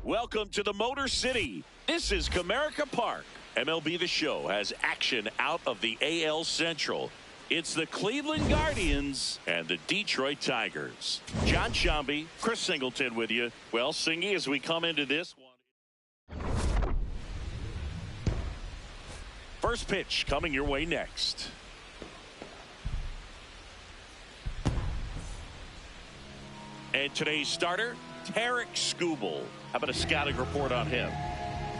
Welcome to the Motor City. This is Comerica Park. MLB The Show has action out of the AL Central. It's the Cleveland Guardians and the Detroit Tigers. John Shambi, Chris Singleton with you. Well, Singy, as we come into this one. First pitch coming your way next. And today's starter, Tarek Skubal. How about a scouting report on him?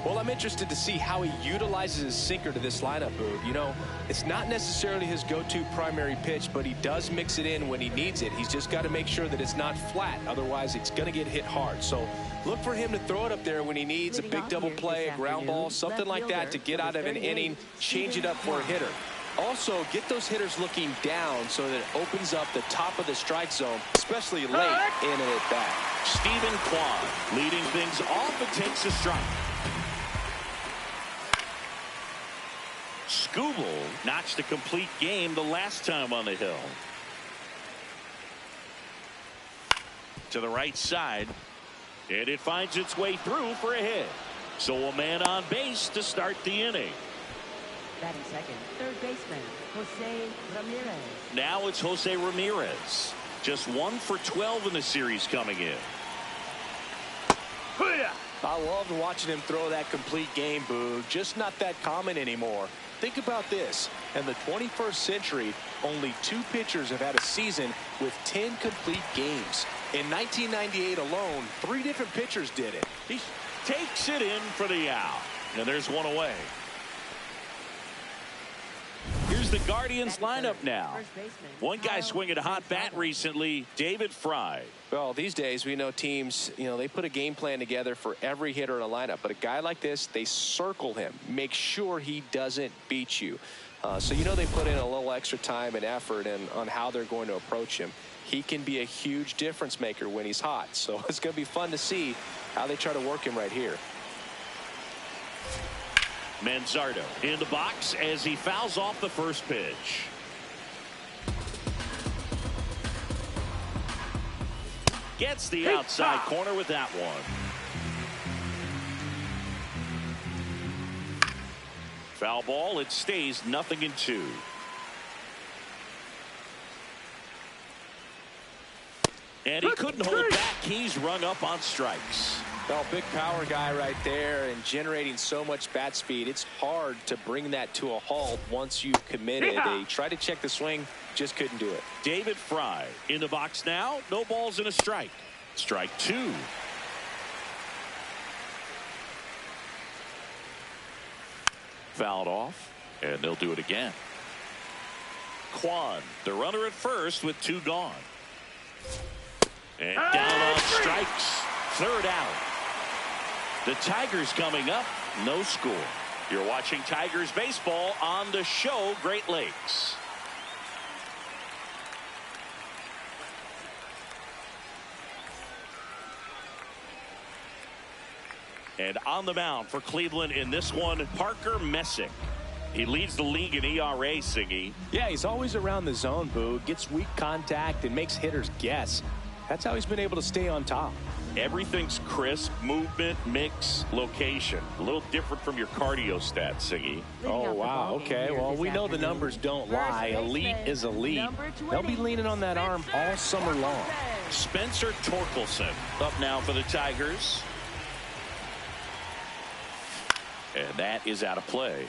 Well, I'm interested to see how he utilizes his sinker to this lineup, Boog. You know, it's not necessarily his go-to primary pitch, but he does mix it in when he needs it. He's just got to make sure that it's not flat. Otherwise, it's going to get hit hard. So look for him to throw it up there when he needs a big double play, a ground ball, something like that to get out of an inning, change it up for a hitter. Also, get those hitters looking down so that it opens up the top of the strike zone, especially late in an at-bat. Stephen Kwan leading things off and takes a strike. Skubal notched a complete game the last time on the hill. To the right side, and it finds its way through for a hit. So a man on base to start the inning. Batting second, third baseman, Jose Ramirez. Now it's Jose Ramirez. Just 1 for 12 in the series coming in. I loved watching him throw that complete game, Boog. Just not that common anymore. Think about this. In the 21st century, only 2 pitchers have had a season with 10 complete games. In 1998 alone, 3 different pitchers did it. He takes it in for the out. And there's one away. Here's the Guardians lineup now. One guy swinging a hot bat recently, David Fry. Well, these days we know teams, they put a game plan together for every hitter in a lineup. But a guy like this, they circle him, make sure he doesn't beat you. So they put in a little extra time and effort on how they're going to approach him. He can be a huge difference maker when he's hot. So it's going to be fun to see how they try to work him right here. Manzardo in the box as he fouls off the first pitch. Gets the outside corner with that one. Foul ball. It stays 0-2. And he couldn't hold back. He's rung up on strikes. Well, big power guy right there and generating so much bat speed. It's hard to bring that to a halt once you've committed. They tried to check the swing, just couldn't do it. David Fry in the box now. No balls and a strike. Strike 2. Fouled off, and they'll do it again. Kwan, the runner at first with 2 gone. And down on strikes. Third out. The Tigers coming up, no score. You're watching Tigers baseball on the show Great Lakes. And on the mound for Cleveland in this one, Parker Messick. He leads the league in ERA, Siggy. Yeah, he's always around the zone, Boo. Gets weak contact and makes hitters guess. That's how he's been able to stay on top. Everything's crisp, movement, mix, location. A little different from your cardio stats, Siggy. Oh, wow. Okay, well, we know the numbers don't lie. Elite is elite. They'll be leaning on that arm all summer long. Spencer Torkelson up now for the Tigers. And that is out of play.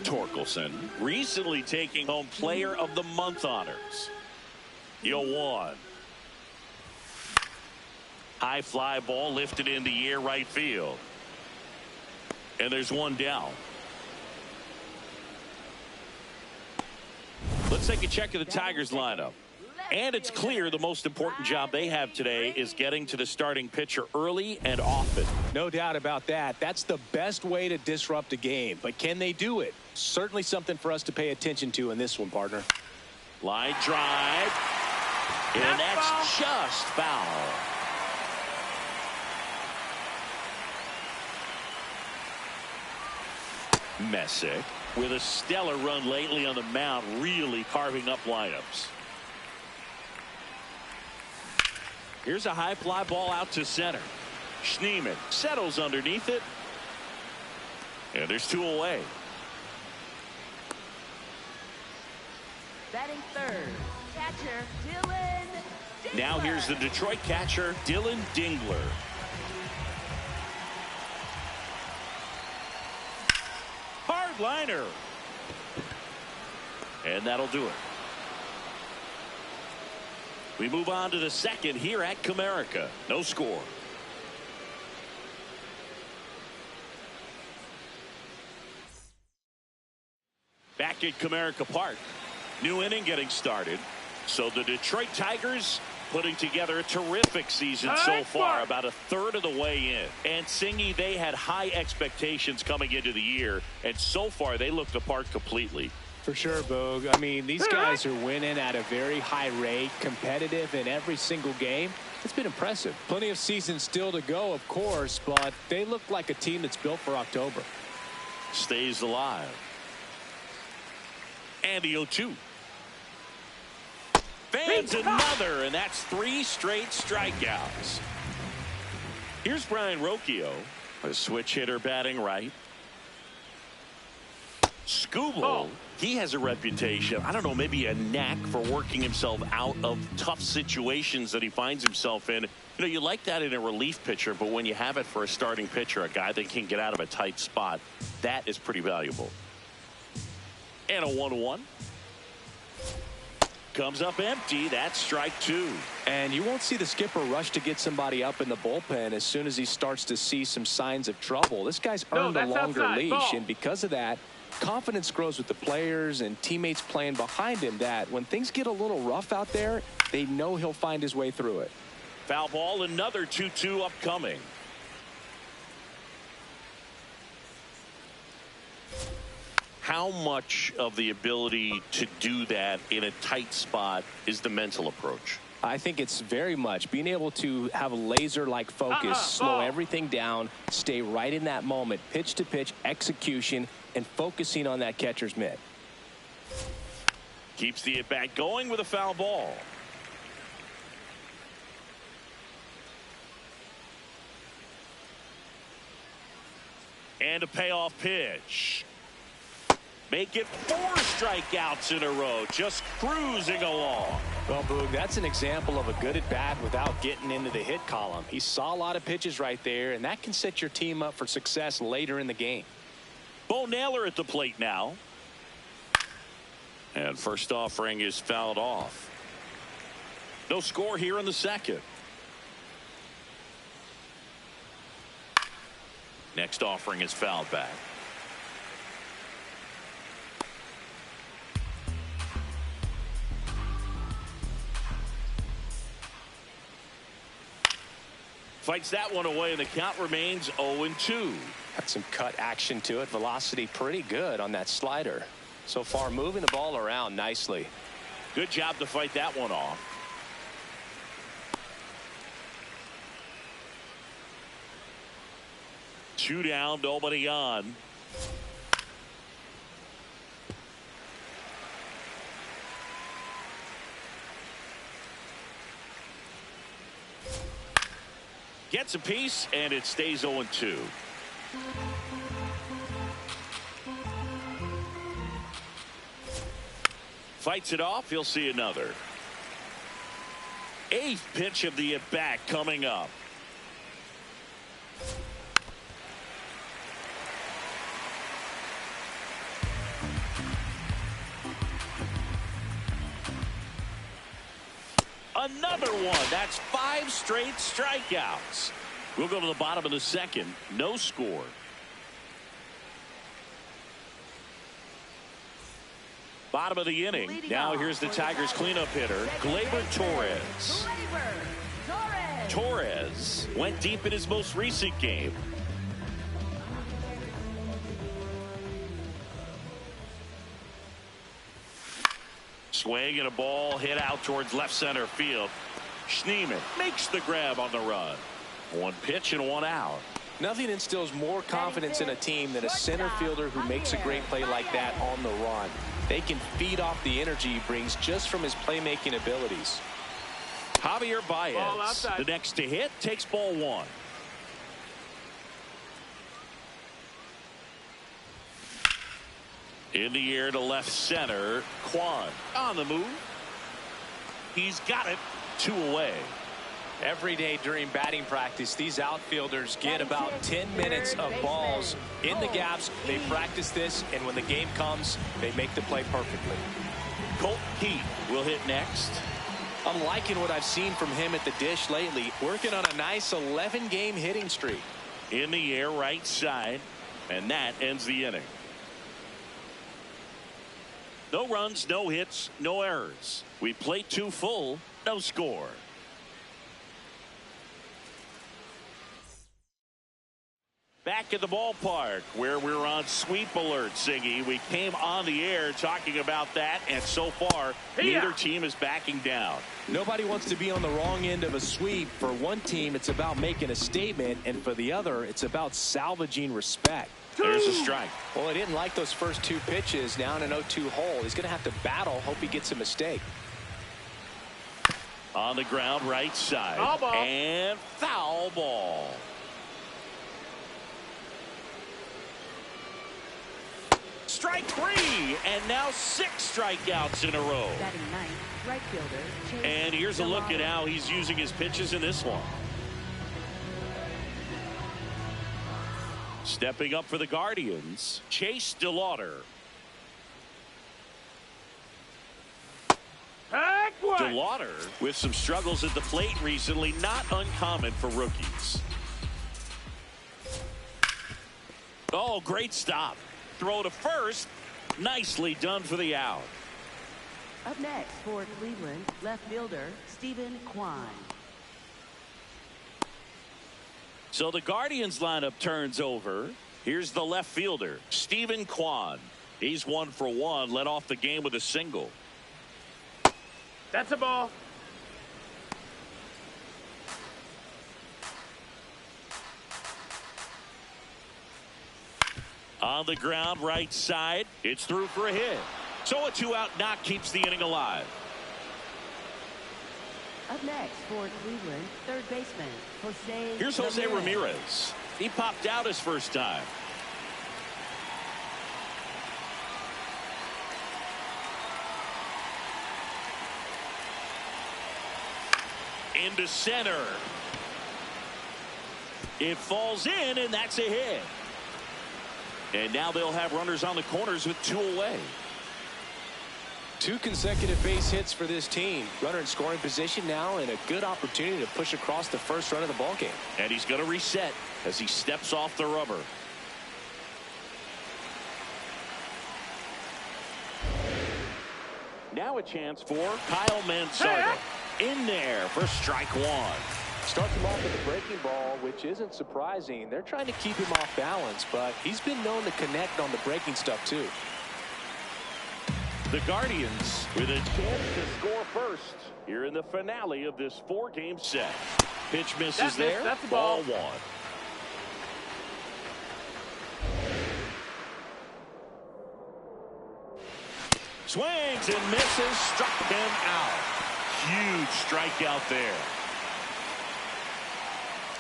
Torkelson recently taking home Player of the Month honors. 0-1. High fly ball lifted in the air right field. And there's one down. Let's take a check of the Tigers lineup. And it's clear the most important job they have today is getting to the starting pitcher early and often. No doubt about that. That's the best way to disrupt a game. But can they do it? Certainly something for us to pay attention to in this one, partner. Line drive. And that's just foul. Messick with a stellar run lately on the mound, really carving up lineups. Here's a high fly ball out to center. Schneemann settles underneath it. And there's 2 away. Batting third, catcher Dylan Dingler. Now here's the Detroit catcher, Dylan Dingler. Hard liner. And that'll do it. We move on to the second here at Comerica. No score. Back at Comerica Park. New inning getting started. So the Detroit Tigers putting together a terrific season so far, about a third of the way in. And Singy, they had high expectations coming into the year, and so far they look the part completely. For sure, Boog. I mean, these guys are winning at a very high rate, competitive in every single game. It's been impressive. Plenty of season still to go, of course, but they look like a team that's built for October. Stays alive. And the 0-2. Fans another, and that's 3 straight strikeouts. Here's Brian Rocchio, a switch hitter batting right. Skubal, he has a reputation, I don't know, maybe a knack for working himself out of tough situations that he finds himself in. You know, you like that in a relief pitcher, but when you have it for a starting pitcher, a guy that can get out of a tight spot, that is pretty valuable. And a 1-1. Comes up empty. That's strike 2. And you won't see the skipper rush to get somebody up in the bullpen as soon as he starts to see some signs of trouble. This guy's earned a longer leash, and because of that, confidence grows with the players and teammates playing behind him, that when things get a little rough out there, they know he'll find his way through it. Foul ball, another 2-2 upcoming. How much of the ability to do that in a tight spot is the mental approach? I think it's very much being able to have a laser-like focus, slow everything down, stay right in that moment, pitch to pitch execution, and focusing on that catcher's mitt. Keeps the at-bat going with a foul ball. And a payoff pitch. Make it 4 strikeouts in a row, just cruising along. Well, Boog, that's an example of a good at-bat without getting into the hit column. He saw a lot of pitches right there, and that can set your team up for success later in the game. Bo Naylor at the plate now. And first offering is fouled off. No score here in the second. Next offering is fouled back. Fights that one away, and the count remains 0-2. Got some cut action to it. Velocity pretty good on that slider. So far, moving the ball around nicely. Good job to fight that one off. Two down, nobody on. Gets a piece, and it stays 0-2. Fights it off. He'll see another. 8th pitch of the at-bat coming up. Another one. That's 5 straight strikeouts. We'll go to the bottom of the second. No score. Bottom of the inning. Now here's the Tigers cleanup hitter, Gleyber Torres. Torres went deep in his most recent game. Swing and a ball hit out towards left center field. Schneemann makes the grab on the run. 1 pitch and 1 out. Nothing instills more confidence in a team than a center fielder who makes a great play like that on the run. They can feed off the energy he brings just from his playmaking abilities. Javier Baez, the next to hit, takes ball 1. In the air to left center. Kwan on the move. He's got it. 2 away. Every day during batting practice, these outfielders get about 10 minutes of balls in the gaps. They practice this, and when the game comes, they make the play perfectly. Colt Pete will hit next. I'm liking what I've seen from him at the dish lately, working on a nice 11-game hitting streak. In the air right side, and that ends the inning. No runs, no hits, no errors. We play 2 full, no score. Back at the ballpark where we're on sweep alert, Siggy. We came on the air talking about that, and so far, neither team is backing down. Nobody wants to be on the wrong end of a sweep. For one team, it's about making a statement, and for the other, it's about salvaging respect. There's a strike. Well, he didn't like those first 2 pitches. Now in an 0-2 hole, he's going to have to battle, hope he gets a mistake. On the ground, right side. Foul ball. And foul ball. Strike 3, and now 6 strikeouts in a row. Batting ninth, right fielder. Chase And here's a look at Delauder. how he's using his pitches in this one. Stepping up for the Guardians, Chase Delauder. Delauder with some struggles at the plate recently, not uncommon for rookies. Oh, great stop. Throw to first. Nicely done for the out. Up next for Cleveland, left fielder Stephen Kwan. So the Guardians lineup turns over. Here's the left fielder, Stephen Kwan. He's 1 for 1, led off the game with a single. That's a ball. On the ground, right side. It's through for a hit. So a 2-out knock keeps the inning alive. Up next for Cleveland, third baseman Jose. Here's Jose Ramirez. He popped out his first time. Into center. It falls in, and that's a hit. And now they'll have runners on the corners with 2 away. 2 consecutive base hits for this team. Runner in scoring position now, and a good opportunity to push across the first run of the ball game. And he's going to reset as he steps off the rubber. Now a chance for Kyle Mansardo. In there for strike 1. Starts him off with a breaking ball, which isn't surprising. They're trying to keep him off balance, but he's been known to connect on the breaking stuff too. The Guardians with a chance to score first here in the finale of this 4-game set. Pitch misses there. That's a ball ball. 1. Swings and misses, struck him out. Huge strikeout there.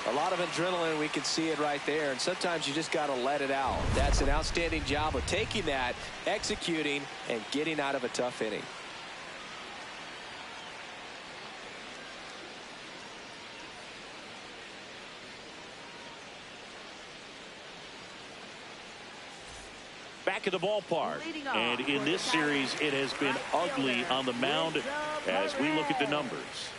A lot of adrenaline, we can see it right there, and sometimes you just got to let it out. That's an outstanding job of taking that, executing, and getting out of a tough inning. Back at the ballpark, and in this series it has been ugly on the mound as we look at the numbers.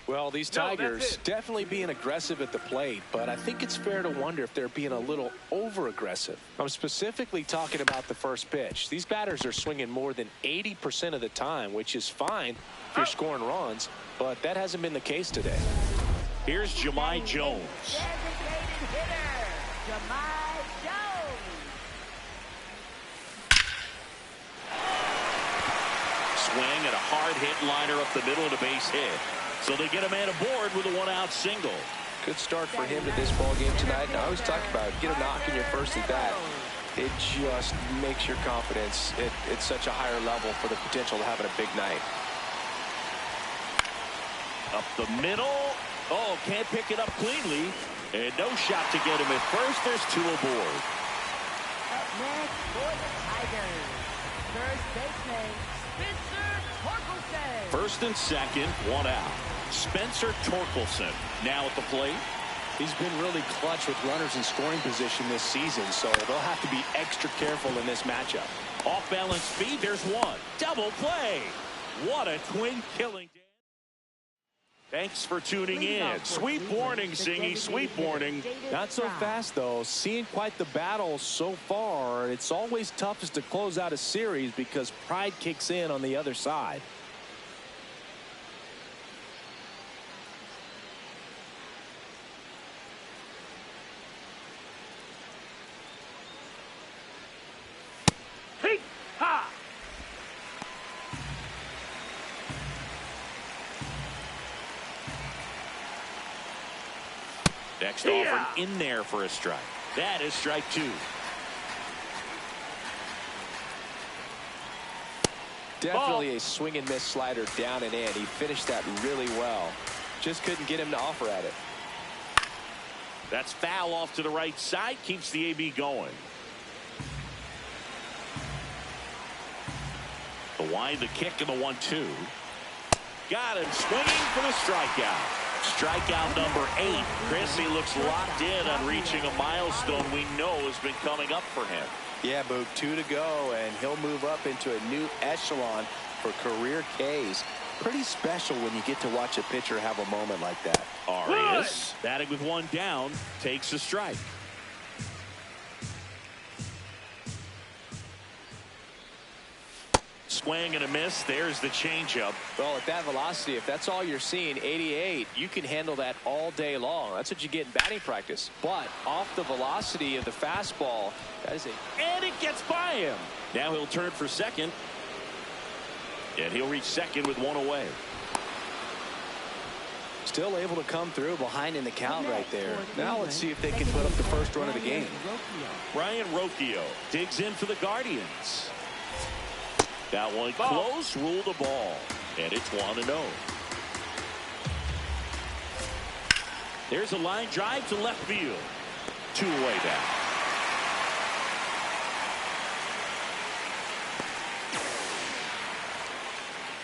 Well, these Tigers definitely being aggressive at the plate, but I think it's fair to wonder if they're being a little over-aggressive. I'm specifically talking about the first pitch. These batters are swinging more than 80% of the time, which is fine if you're scoring runs, but that hasn't been the case today. Here's Jahmai Jones. Designated hitter, Jahmai Jones. Swing and a hard hit liner up the middle of the base hit. So they get a man aboard with a 1-out single. Good start for him to this ball game tonight. And I always talk about it, get a knock in your first at bat. It just makes your confidence at such a higher level for the potential of having a big night. Up the middle. Oh, can't pick it up cleanly. And no shot to get him at first. There's 2 aboard. Up next for the Tigers, first baseman, Spencer Torkelson. First and second, 1 out. Spencer Torkelson now at the plate. He's been really clutch with runners in scoring position this season, so they'll have to be extra careful in this matchup. Off balance speed, there's 1. Double play. What a twin killing. Thanks for tuning in. Sweep warning, Singy. Sweep warning. Not so fast, though. Seeing quite the battle so far. It's always toughest to close out a series because pride kicks in on the other side. Next offer in there for a strike. That is strike 2. Definitely a swing and miss slider down and in. He finished that really well. Just couldn't get him to offer at it. That's foul off to the right side. Keeps the AB going. The wide, the kick, and the 1-2. Got him swinging for the strikeout. Strikeout number 8. Chris, he looks locked in on reaching a milestone we know has been coming up for him. Yeah, Boog, 2 to go, and he'll move up into a new echelon for career Ks. Pretty special when you get to watch a pitcher have a moment like that. Arias, batting with 1 down, takes a strike. Swing and a miss. There's the changeup. Well, at that velocity, if that's all you're seeing, 88, you can handle that all day long. That's what you get in batting practice. But off the velocity of the fastball, that is and it gets by him. Now he'll turn for second. And he'll reach second with 1 away. Still able to come through behind in the count right there. Now let's see if they can put up the first run of the game. Brian Rocchio digs in for the Guardians. That one close, ruled the ball, and it's 1-0. There's a line drive to left field. 2 away down.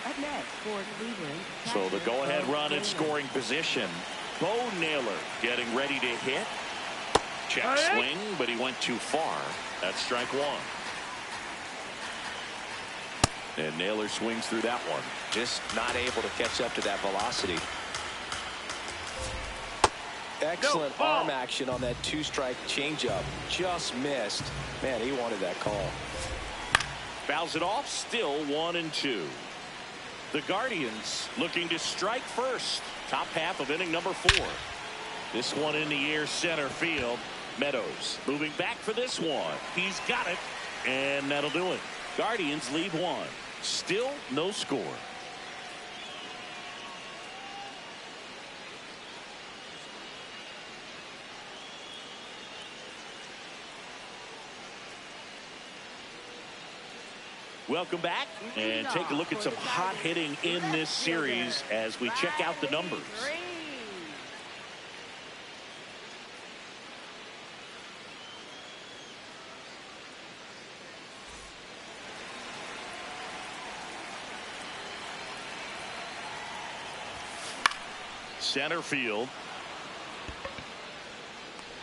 Up next for Cleveland. So the go-ahead run in scoring position. Bo Naylor getting ready to hit. Check swing, but he went too far. That's strike 1. And Naylor swings through that one. Just not able to catch up to that velocity. Excellent arm action on that 2-strike changeup. Just missed. Man, he wanted that call. Fouls it off. Still 1-2. The Guardians looking to strike first. Top half of inning number 4. This one in the air, center field. Meadows moving back for this one. He's got it. And that'll do it. Guardians lead 1. Still no score. Welcome back and take a look at some hot hitting in this series as we check out the numbers. Center field.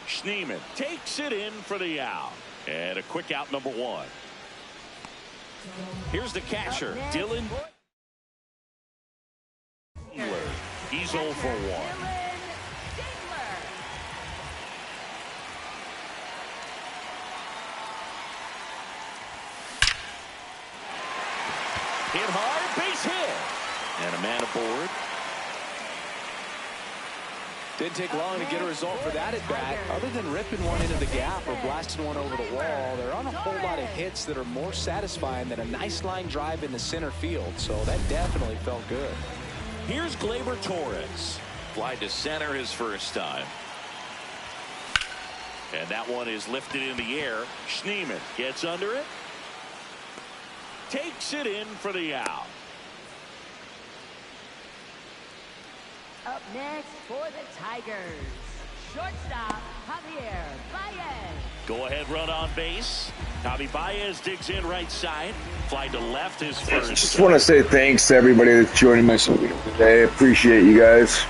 Schneemann takes it in for the out. And a quick out number 1. Here's the catcher, Dylan. He's 0 for 1. Hit hard, base hit. And a man aboard. Didn't take long to get a result for that at bat. Other than ripping one into the gap or blasting one over the wall, there aren't a whole lot of hits that are more satisfying than a nice line drive in the center field. So that definitely felt good. Here's Gleyber Torres. Fly to center his first time. And that one is lifted in the air. Schneemann gets under it. Takes it in for the out. Up next for the Tigers, shortstop Javier Baez. Go-ahead run on base. Javi Baez digs in right side. Fly to left is first. Just want to say thanks to everybody that's joining my show today. Appreciate you guys.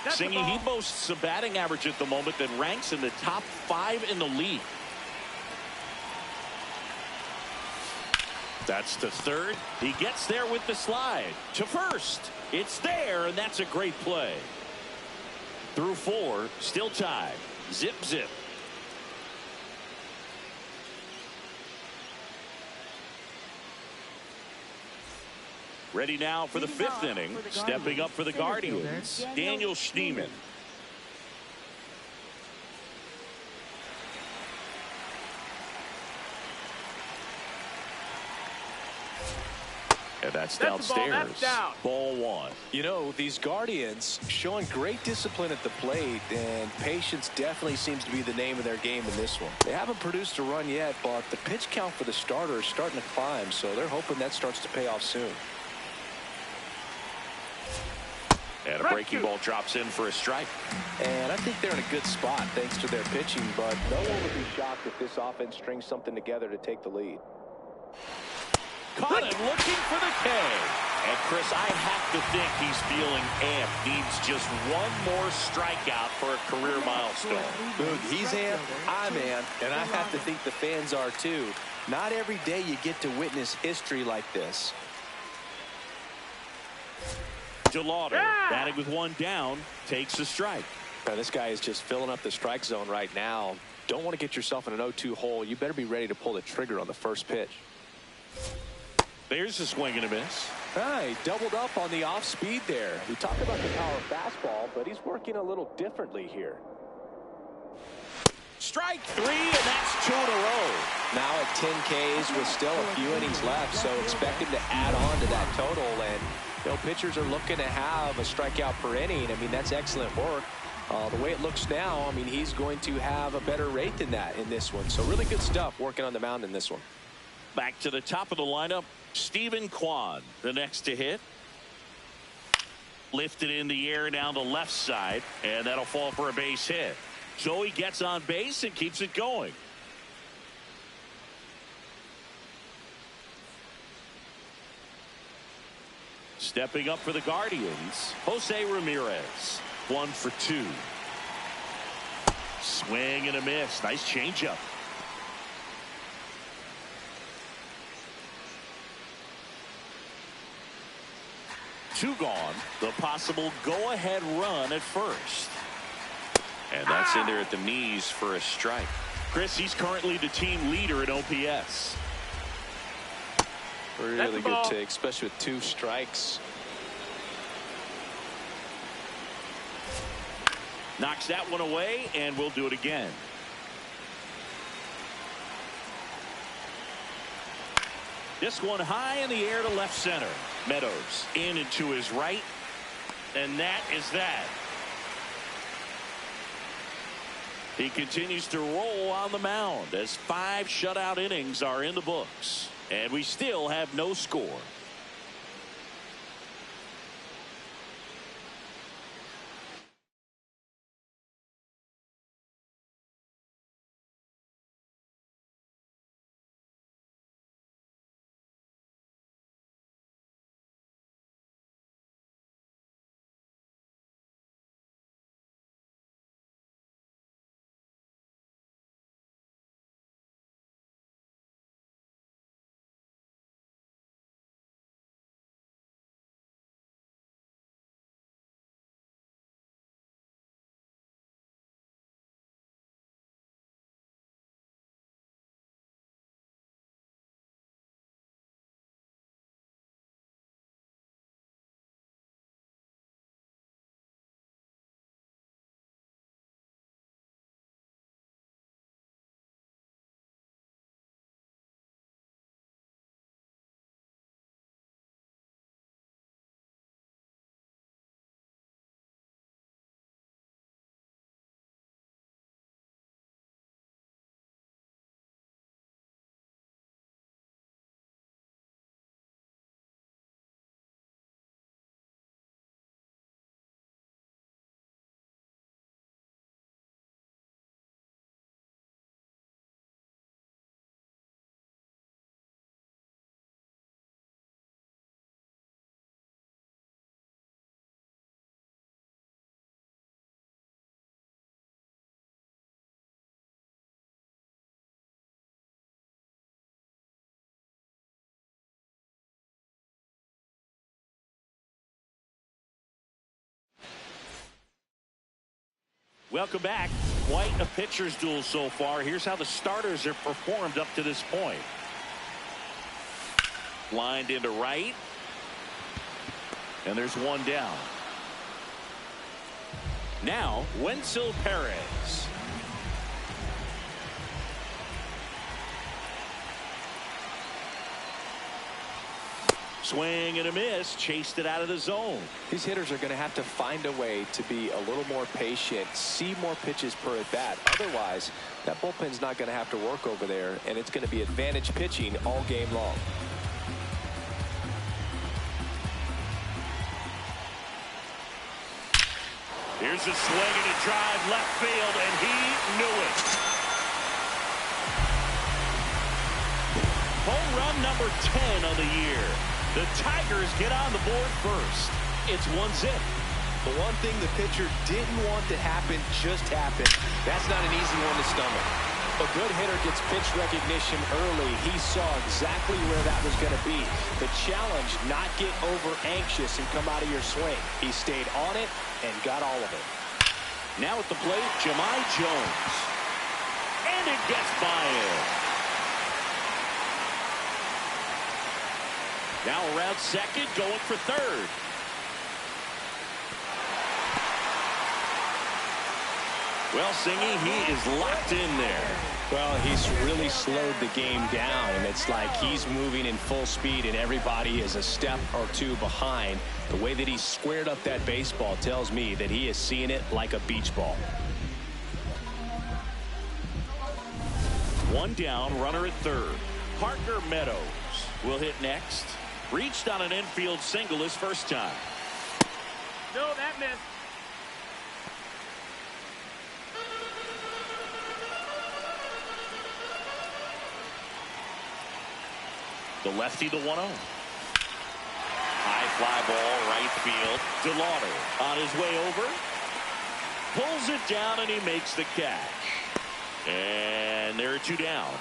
Singy, he boasts a batting average at the moment that ranks in the top 5 in the league. That's to third. He gets there with the slide. To first. It's there, and that's a great play. Through 4, still tied. Zip, zip. Ready now for the 5th inning. Stepping up for the Guardians, Daniel Schneemann. And that's downstairs. Ball 1. You know, these Guardians showing great discipline at the plate, and patience definitely seems to be the name of their game in this one. They haven't produced a run yet, but the pitch count for the starter is starting to climb, so they're hoping that starts to pay off soon. And a breaking ball drops in for a strike. And I think they're in a good spot thanks to their pitching, but no one would be shocked if this offense strings something together to take the lead. Caught him looking for the K. And Chris, I have to think he's feeling amped. Needs just one more strikeout for a career milestone. Dude, he's amped, I'm amped, and I have to think the fans are too. Not every day you get to witness history like this. DeLauder, batting with 1 down, takes a strike. Now, this guy is just filling up the strike zone right now. Don't want to get yourself in an 0-2 hole. You better be ready to pull the trigger on the first pitch. There's a swing and a miss. He doubled up on the off speed there. We talked about the power fastball, but he's working a little differently here. Strike 3, and that's 2 in a row. Now at 10 Ks with still a few innings left, so expect him to add on to that total. And you know, pitchers are looking to have a strikeout per inning. I mean, that's excellent work. The way it looks now, I mean, he's going to have a better rate than that in this one. So really good stuff working on the mound in this one. Back to the top of the lineup, Stephen Kwan, the next to hit. Lifted in the air down the left side, and that'll fall for a base hit. So he gets on base and keeps it going. Stepping up for the Guardians, Jose Ramirez. 1 for 2. Swing and a miss. Nice changeup. Two gone. The possible go-ahead run at first. And that's in there at the knees for a strike. Chris, he's currently the team leader in OPS. Really good take, especially with 2 strikes. Knocks that one away, and we'll do it again. This one high in the air to left center. Meadows in and to his right. And that is that. He continues to roll on the mound as 5 shutout innings are in the books. And we still have no score. Welcome back. Quite a pitcher's duel so far. Here's how the starters have performed up to this point. Lined into right. And there's one down. Now, Wenzel Perez. Swing and a miss. Chased it out of the zone. These hitters are going to have to find a way to be a little more patient, see more pitches per at bat. Otherwise, that bullpen's not going to have to work over there, and it's going to be advantage pitching all game long. Here's a swing and a drive left field, and he knew it. Home run number 10 of the year. The Tigers get on the board first. It's 1-0. The one thing the pitcher didn't want to happen just happened. That's not an easy one to stomach. A good hitter gets pitch recognition early. He saw exactly where that was going to be. The challenge, not get over anxious and come out of your swing. He stayed on it and got all of it. Now at the plate, Jahmai Jones. And it gets by him. Now around second, going for third. Well, Singy, he is locked in there. Well, he's really slowed the game down, and it's like he's moving in full speed, and everybody is a step or two behind. The way that he squared up that baseball tells me that he is seeing it like a beach ball. One down, runner at third. Parker Meadows will hit next. Reached on an infield single his first time. No, that missed. The lefty, the 1-0. High fly ball, right field. DeLauder on his way over. Pulls it down, and he makes the catch. And there are two down.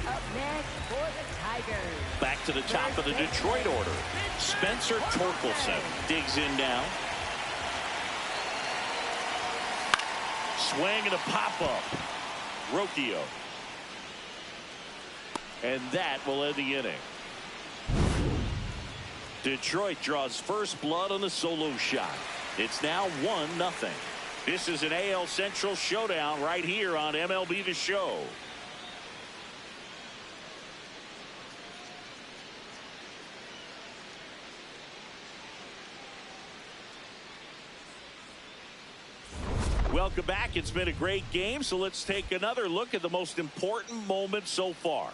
Up next for the Tigers. Back to the top of the Detroit order. Spencer Torkelson digs in now. Swing and a pop-up. Rocchio. And that will end the inning. Detroit draws first blood on the solo shot. It's now 1-0. This is an AL Central showdown right here on MLB The Show. Welcome back. It's been a great game, so let's take another look at the most important moment so far.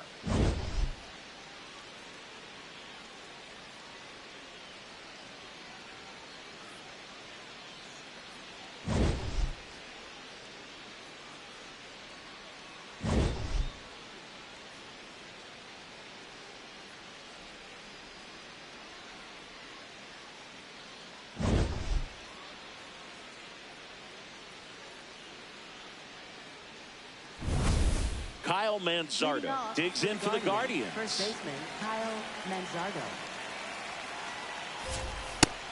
Kyle Manzardo digs in for the Guardians. First baseman Kyle Manzardo.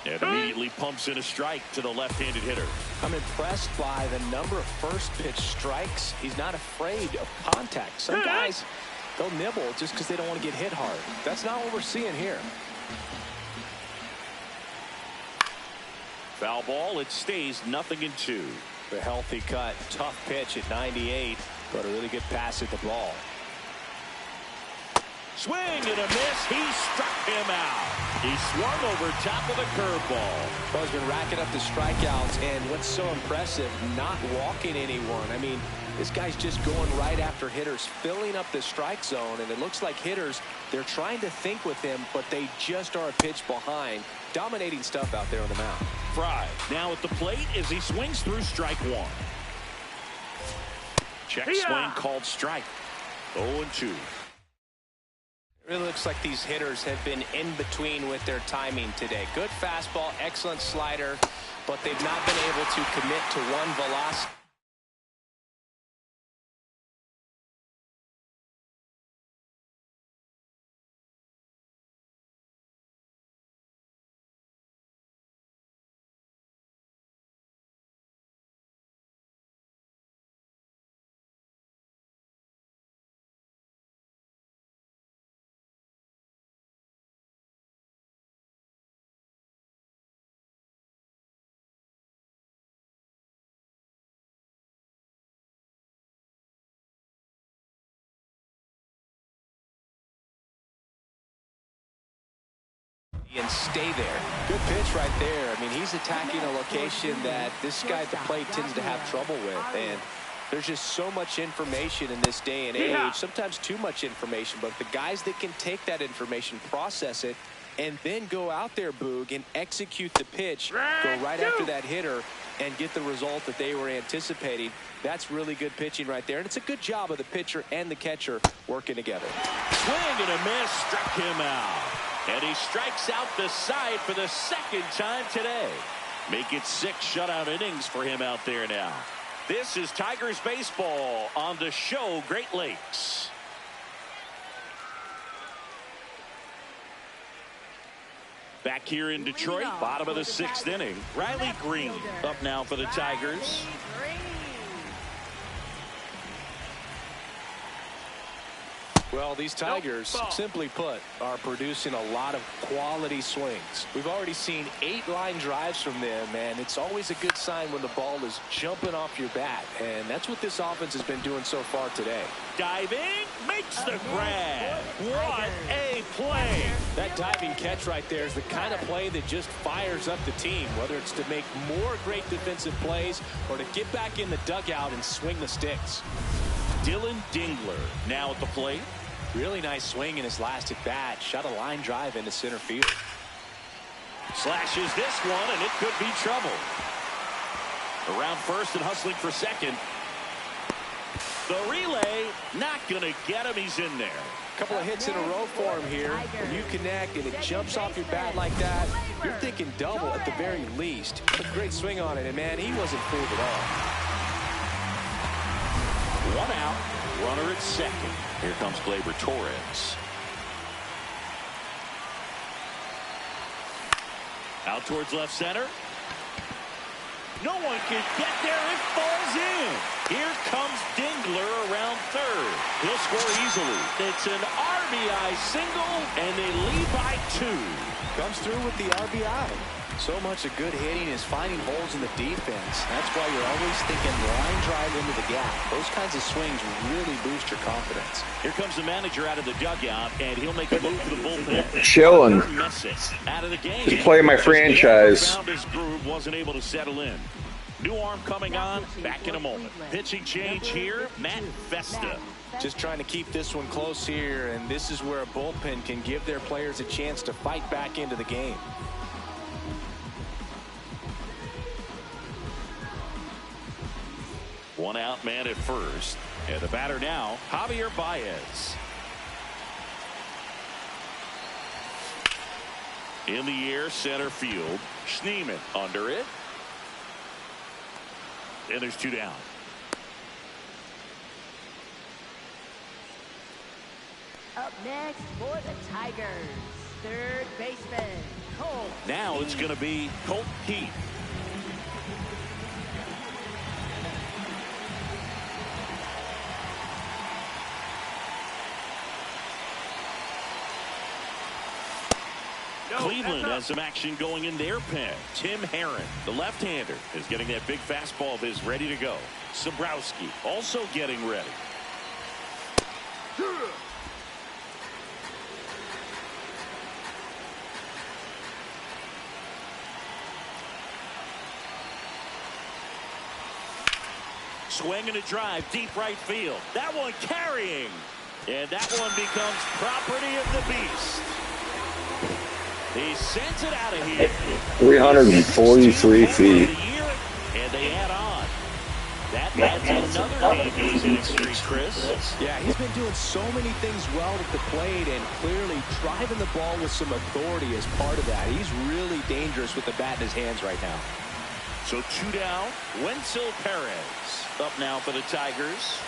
And immediately pumps in a strike to the left-handed hitter. I'm impressed by the number of first pitch strikes. He's not afraid of contact. Some guys, they'll nibble just because they don't want to get hit hard. That's not what we're seeing here. Foul ball. It stays 0-2. The healthy cut, tough pitch at 98, but a really good pass at the ball. Swing and a miss. He struck him out. He swung over top of the curveball. Well, he's been racking up the strikeouts, and what's so impressive, not walking anyone. I mean, this guy's just going right after hitters, filling up the strike zone, and it looks like hitters, they're trying to think with him, but they just are a pitch behind. Dominating stuff out there on the mound. Fry now at the plate as he swings through strike one. Check swing called strike. 0-2. It really looks like these hitters have been in between with their timing today. Good fastball, excellent slider, but they've not been able to commit to one velocity. and stay there. Good pitch right there. I mean, he's attacking a location that this guy at the plate tends to have trouble with. And there's just so much information in this day and age, sometimes too much information. But the guys that can take that information, process it, and then go out there, Boog, and execute the pitch, go right after that hitter, and get the result that they were anticipating. That's really good pitching right there. And it's a good job of the pitcher and the catcher working together. Swing and a miss, struck him out. And he strikes out the side for the second time today. Make it 6 shutout innings for him out there now. This is Tigers baseball on the show Great Lakes. Back here in Detroit, bottom of the 6th inning. Riley Green up now for the Tigers. Well, these Tigers, simply put, are producing a lot of quality swings. We've already seen 8 line drives from them, and it's always a good sign when the ball is jumping off your bat. And that's what this offense has been doing so far today. Diving, makes the grab. What a play. That diving catch right there is the kind of play that just fires up the team, whether it's to make more great defensive plays or to get back in the dugout and swing the sticks. Dylan Dingler now at the plate. Really nice swing in his last at bat. Shot a line drive into center field. Slashes this one, and it could be trouble. Around first and hustling for second. The relay, not going to get him. He's in there. A couple of hits in a row for him here. When you connect and it jumps off your bat like that, you're thinking double at the very least. A great swing on it, and man, he wasn't fooled at all. 1 out, runner at second. Here comes Gleyber Torres. Out towards left center. No one can get there. It falls in. Here comes Dingler around third. He'll score easily. It's an RBI single, and they lead by 2. Comes through with the RBI. So much of good hitting is finding holes in the defense. That's why you're always thinking line drive into the gap. Those kinds of swings really boost your confidence. Here comes the manager out of the dugout, and he'll make a move to the bullpen. Chilling. Out of the game. Just playing my franchise. Found his groove, wasn't able to settle in. New arm coming on. Back in a moment. Pitching change here. Matt Festa. Just trying to keep this one close here, and this is where a bullpen can give their players a chance to fight back into the game. One out, man at first. And the batter now, Javier Baez. In the air, center field. Schneemann under it. And there's 2 down. Up next for the Tigers, third baseman, Colt. Now it's going to be Colt Heath. Cleveland has some action going in their pen. Tim Herron, the left-hander, is getting that big fastball of his ready to go. Sabrowski also getting ready. Swing and a drive, deep right field. That one carrying. And that one becomes property of the beast. He sends it out of here. 343 feet. And they add on. That adds another dangerous inning streak, Chris. Yeah, he's been doing so many things well at the plate and clearly driving the ball with some authority as part of that. He's really dangerous with the bat in his hands right now. So 2 down. Wenzel Perez up now for the Tigers.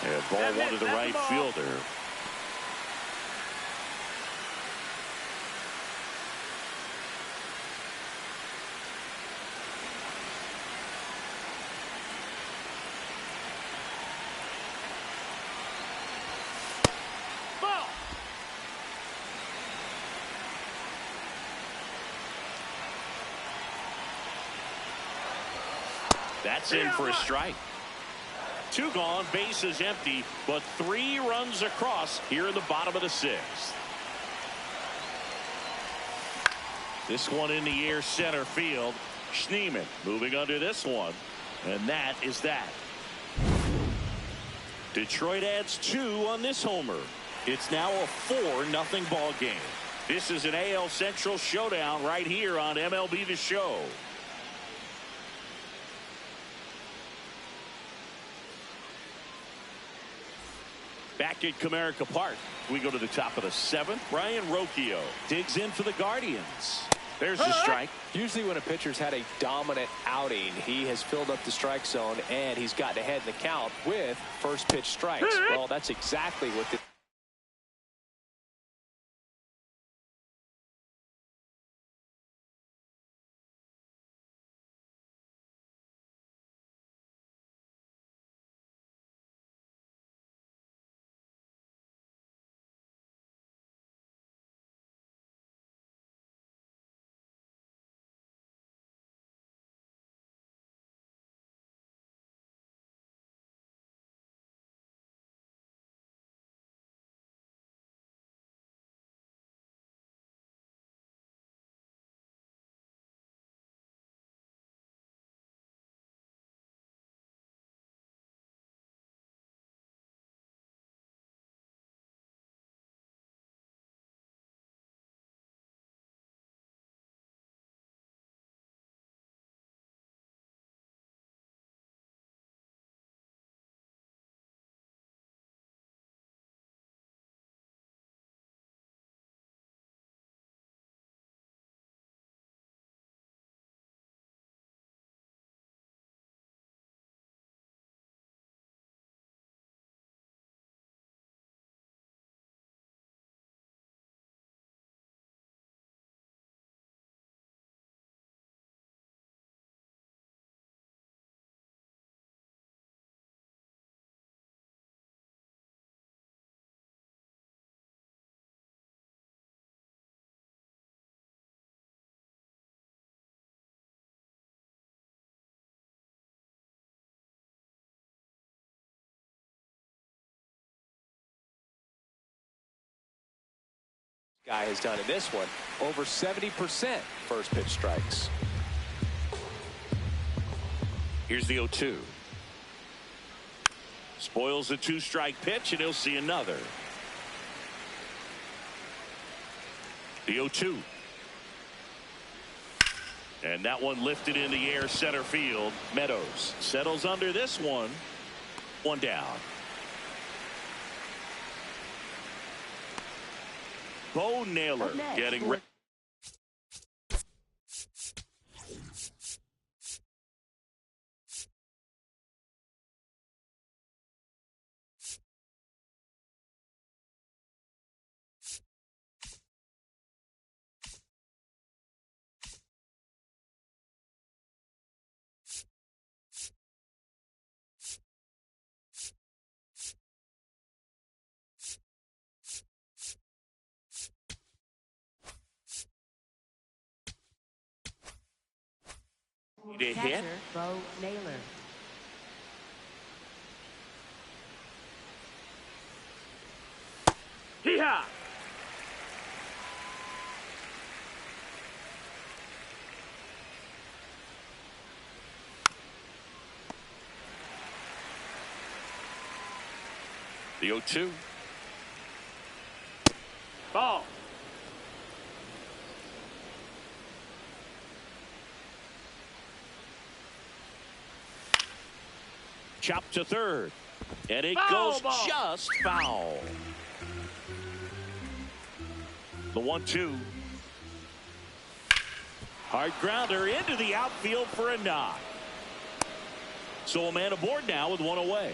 And ball one to the right fielder. That's in for a strike. 2 gone, bases empty, but 3 runs across here in the bottom of the 6th. This one in the air center field. Schneemann moving under this one. And that is that. Detroit adds 2 on this homer. It's now a 4-0 ball game. This is an AL Central showdown right here on MLB The Show. Back at Comerica Park, we go to the top of the 7th. Brian Rocchio digs in for the Guardians. There's the strike. Usually when a pitcher's had a dominant outing, he has filled up the strike zone and he's gotten ahead in the count with first pitch strikes. Well, that's exactly what the guy has done in this one. Over 70% first pitch strikes. Here's the 0-2. Spoils the 2-strike pitch, and he'll see another. The 0-2. And that one lifted in the air center field. Meadows settles under this one. 1 down. Bo Naylor getting ready. To hit. Bo Naylor. Hee-haw! The 0-2. Ball. Chopped to third. And it Foul goes ball. just foul. The 1-2. Hard grounder into the outfield for a knock. So a man aboard now with 1 away.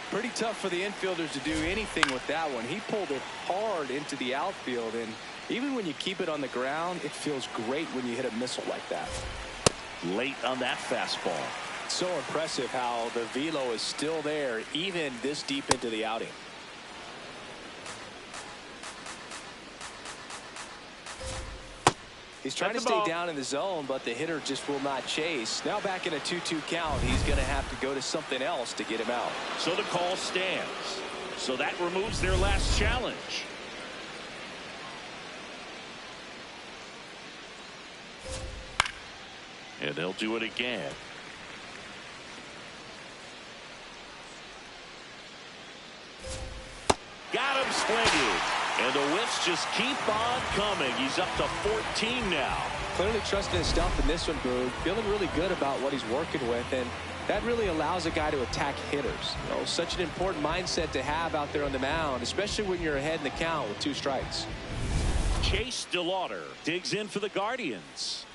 Pretty tough for the infielders to do anything with that one. He pulled it hard into the outfield, and even when you keep it on the ground, it feels great when you hit a missile like that. Late on that fastball. So impressive how the velo is still there even this deep into the outing. He's trying to stay down in the zone, but the hitter just will not chase. Now back in a 2-2 count, he's going to have to go to something else to get him out. So the call stands. So that removes their last challenge. And they'll do it again. Got him swinging. And the whiffs just keep on coming. He's up to 14 now. Clearly trusting his stuff in this one, Boog. Feeling really good about what he's working with, and that really allows a guy to attack hitters. You know, such an important mindset to have out there on the mound, especially when you're ahead in the count with 2 strikes. Chase DeLauder digs in for the Guardians.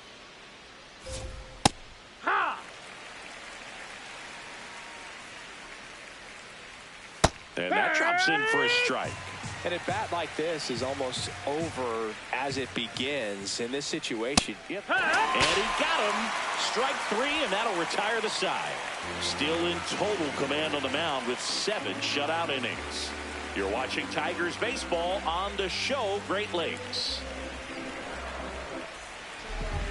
Ha! And that drops in for a strike. And a bat like this is almost over as it begins in this situation. Yep. And he got him. Strike 3, and that'll retire the side. Still in total command on the mound with 7 shutout innings. You're watching Tigers baseball on the show Great Lakes.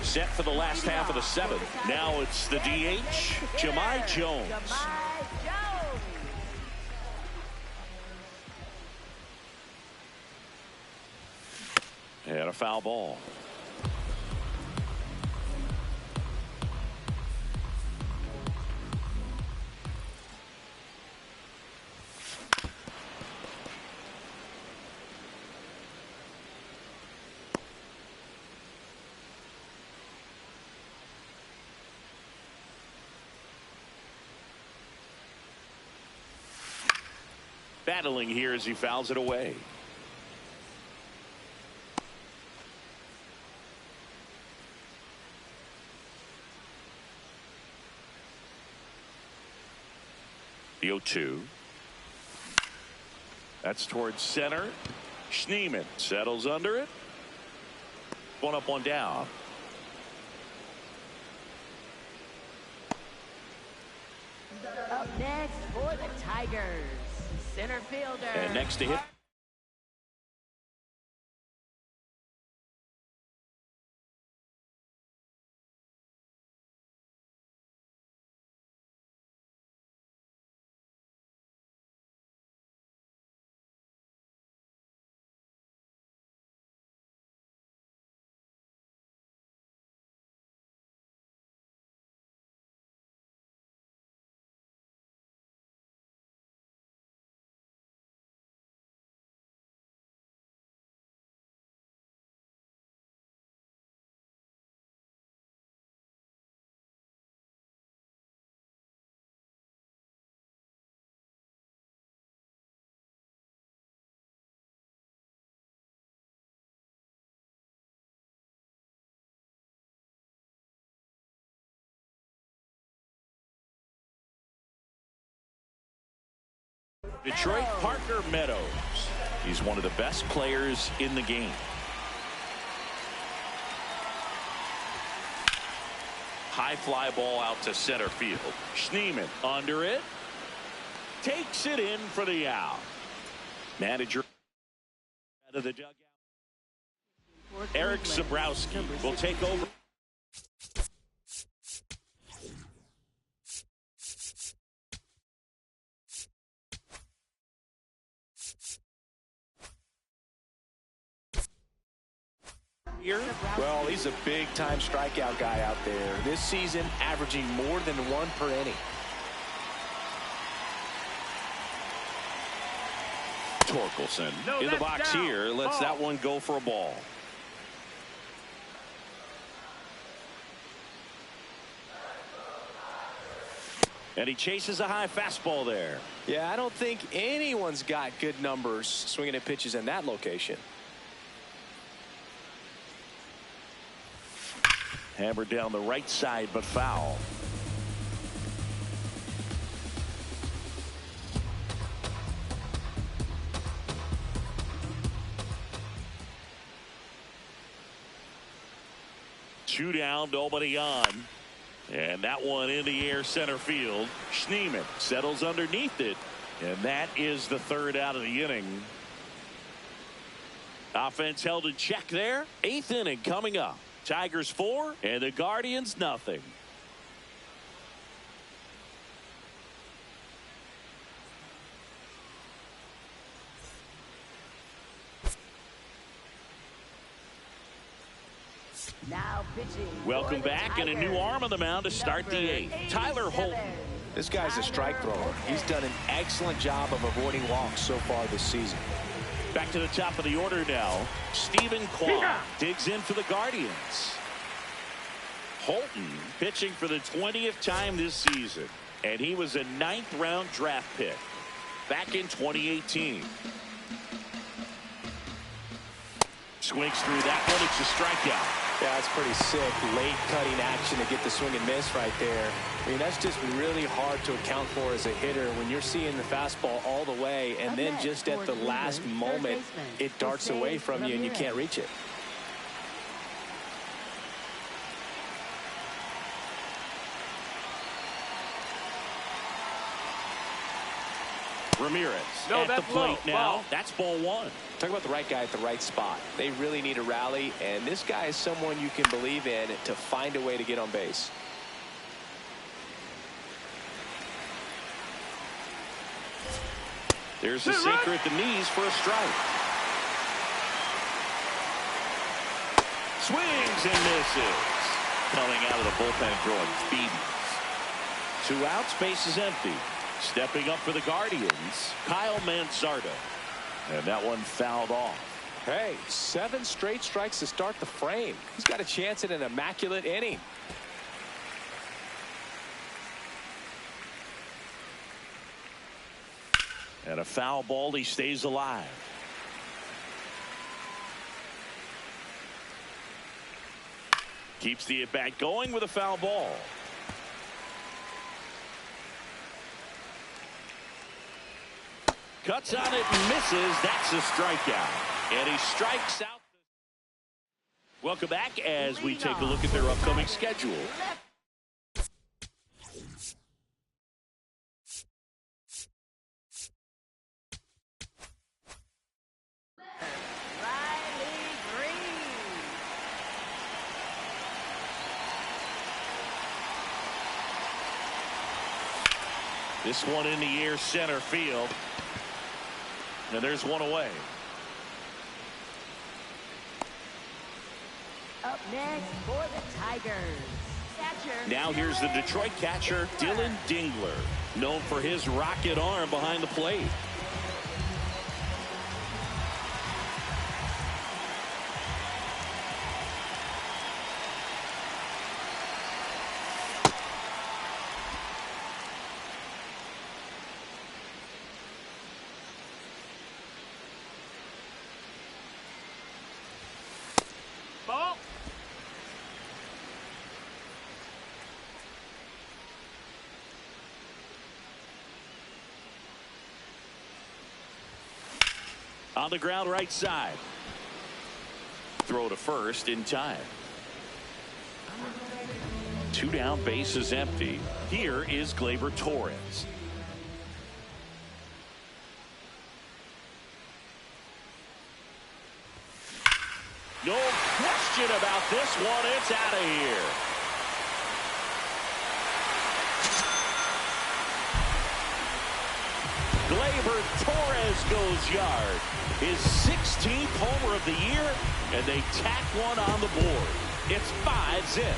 Set for the last half of the 7th. Now it's the DH, Jahmai Jones. And a foul ball. Battling here as he fouls it away. The 0-2. That's towards center. Schneemann settles under it. One up, one down. Up next for the Tigers, center fielder. And next to hit. Detroit, Parker Meadows. He's one of the best players in the game. High fly ball out to center field. Schneemann under it. Takes it in for the out. Manager out of the dugout. Eric Zabrowski will take over. Well, he's a big-time strikeout guy out there. This season, averaging more than 1 per inning. Torkelson in the box down. here. Lets that one go for a ball. And he chases a high fastball there. Yeah, I don't think anyone's got good numbers swinging at pitches in that location. Hammered down the right side, but foul. Two down, nobody on. And that one in the air center field. Schneemann settles underneath it. And that is the 3rd out of the inning. Offense held in check there. 8th inning coming up. Tigers 4 and the Guardians nothing. Now pitching. Welcome back, and a new arm on the mound to start the eighth. Tyler Holton. This guy's a strike thrower. He's done an excellent job of avoiding walks so far this season. Back to the top of the order now. Stephen Kwan digs in for the Guardians. Holton pitching for the 20th time this season, and he was a 9th-round draft pick back in 2018. Swings through that one. It's a strikeout. Yeah, that's pretty sick. Late cutting action to get the swing and miss right there. I mean, that's just really hard to account for as a hitter when you're seeing the fastball all the way, and then just at the last moment, it darts away from you and you can't reach it. Ramirez at the plate now. That's ball one. Talk about the right guy at the right spot. They really need a rally, and this guy is someone you can believe in to find a way to get on base. There's a sinker at the knees for a strike. Swings and misses. Coming out of the bullpen throwing Phoebes. 2 outs, base is empty. Stepping up for the Guardians, Kyle Manzardo. And that one fouled off. Hey, 7 straight strikes to start the frame. He's got a chance at an immaculate inning. And a foul ball, he stays alive. Keeps the at-bat going with a foul ball. Cuts on it and misses. That's a strikeout. And he strikes out. Welcome back as we take a look at their upcoming schedule. This one in the air, center field. And there's one away. Up next for the Tigers. Catcher, now here's the Detroit catcher, Dylan Dingler, known for his rocket arm behind the plate. On the ground right side. Throw to first in time. 2 down, base is empty. Here is Gleyber Torres. No question about this one. It's out of here. Gleyber Torres goes yard. His 16th homer of the year, and they tack one on the board. It's 5 zip.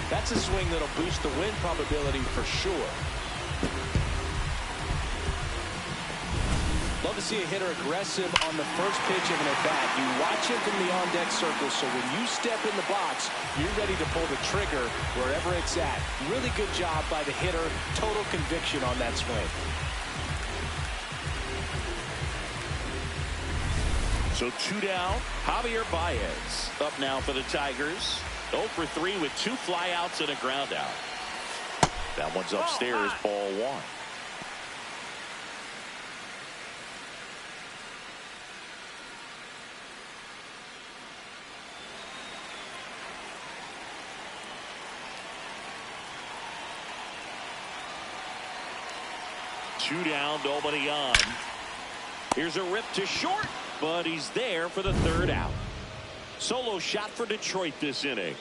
That's a swing that'll boost the win probability for sure. Love to see a hitter aggressive on the first pitch of an at-bat. You watch him from the on-deck circle, so when you step in the box, you're ready to pull the trigger wherever it's at. Really good job by the hitter. Total conviction on that swing. So 2 down. Javier Baez up now for the Tigers. 0 for 3 with 2 flyouts and a ground out. That one's upstairs, ball 1. Two down, nobody on. Here's a rip to short, but he's there for the 3rd out. Solo shot for Detroit this inning.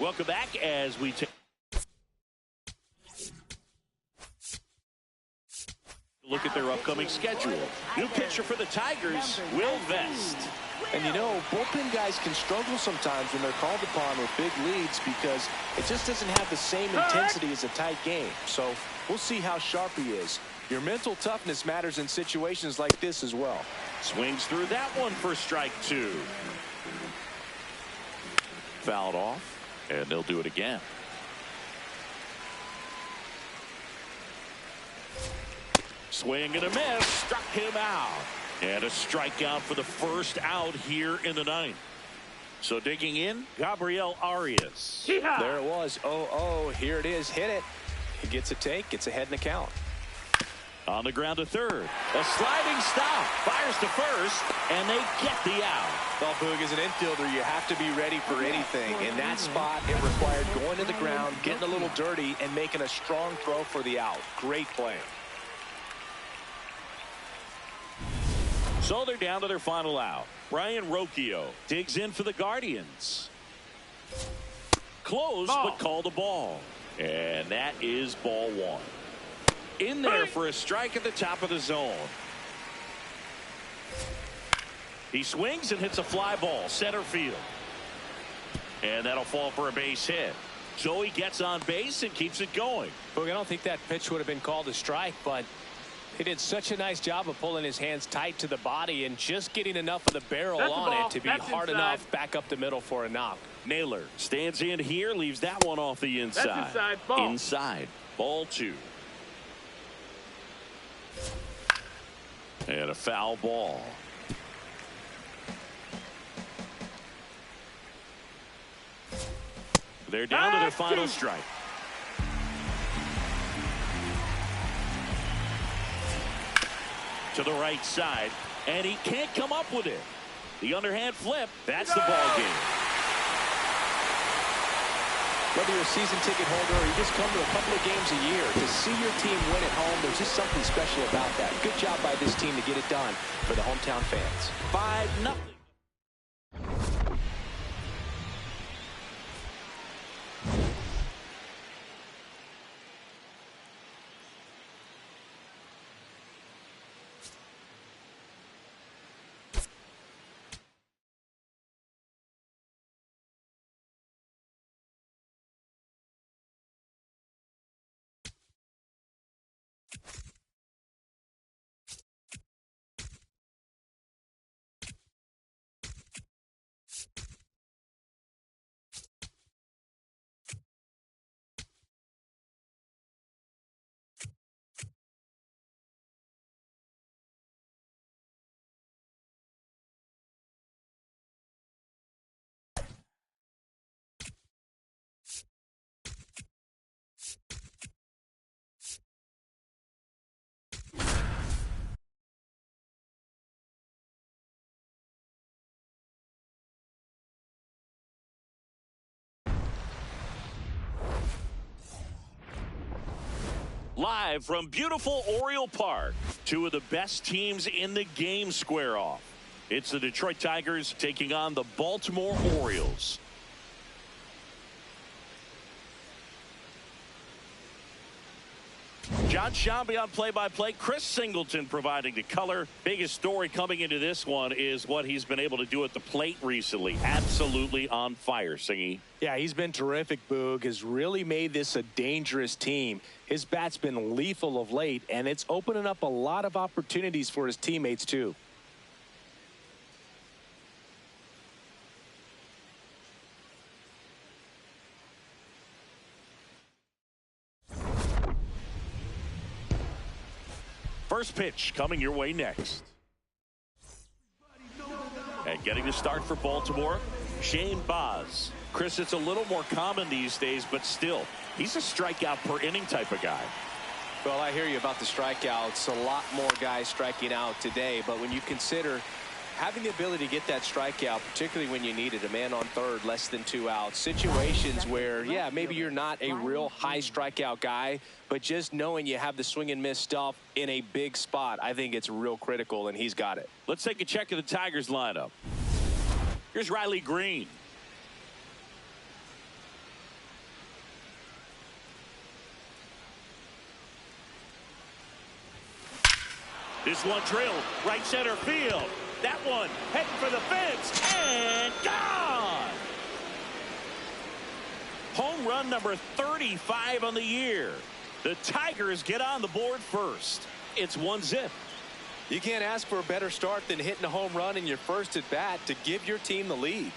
Welcome back as we take a look at their upcoming schedule. New pitcher for the Tigers, Will Vest. And you know, bullpen guys can struggle sometimes when they're called upon with big leads because it just doesn't have the same intensity as a tight game. So we'll see how sharp he is. Your mental toughness matters in situations like this as well. Swings through that one for strike 2. Fouled off, and they'll do it again. Swing and a miss, struck him out. And a strikeout for the first out here in the 9th. So digging in, Gabriel Arias. There it was. 0-0. Here it is. Hit it. He gets a take. Gets ahead in the count. On the ground to third. A sliding stop. Fires to first, and they get the out. Well, Boog, as an infielder, you have to be ready for anything. In that spot, it required going to the ground, getting a little dirty, and making a strong throw for the out. Great play. So they're down to their final out. Brian Rocchio digs in for the Guardians. Close, but called a ball. And that is ball 1. In there for a strike at the top of the zone. He swings and hits a fly ball, center field. And that'll fall for a base hit. So he gets on base and keeps it going. Boog, I don't think that pitch would have been called a strike, but he did such a nice job of pulling his hands tight to the body and just getting enough of the barrel on it to be hard enough back up the middle for a knock. Naylor stands in here, leaves that one off the inside. That's inside, ball. Inside, ball 2. And a foul ball. They're down to their final strike. To the right side, and he can't come up with it. The underhand flip, that's the ball game. Whether you're a season ticket holder or you just come to a couple of games a year, to see your team win at home, there's just something special about that. Good job by this team to get it done for the hometown fans. 5-0. Live from beautiful Oriole Park, 2 of the best teams in the game square off. It's the Detroit Tigers taking on the Baltimore Orioles. John Shambi on play-by-play. Chris Singleton providing the color. Biggest story coming into this one is what he's been able to do at the plate recently. Absolutely on fire, Singy. Yeah, he's been terrific, Boog. Has really made this a dangerous team. His bat's been lethal of late, and it's opening up a lot of opportunities for his teammates, too. First pitch coming your way next. And getting the start for Baltimore, Shane Baz. Chris, it's a little more common these days, but still, he's a strikeout per inning type of guy. Well, I hear you about the strikeouts. A lot more guys striking out today, but when you consider having the ability to get that strikeout, particularly when you need it, a man on third, less than 2 outs, situations where, yeah, maybe you're not a real high strikeout guy, but just knowing you have the swing and miss stuff in a big spot, I think it's real critical, and he's got it. Let's take a check of the Tigers lineup. Here's Riley Green. This one drilled right center field. That one heading for the fence and gone. Home run number 35 on the year. The Tigers get on the board first. It's 1-0. You can't ask for a better start than hitting a home run in your first at bat to give your team the lead.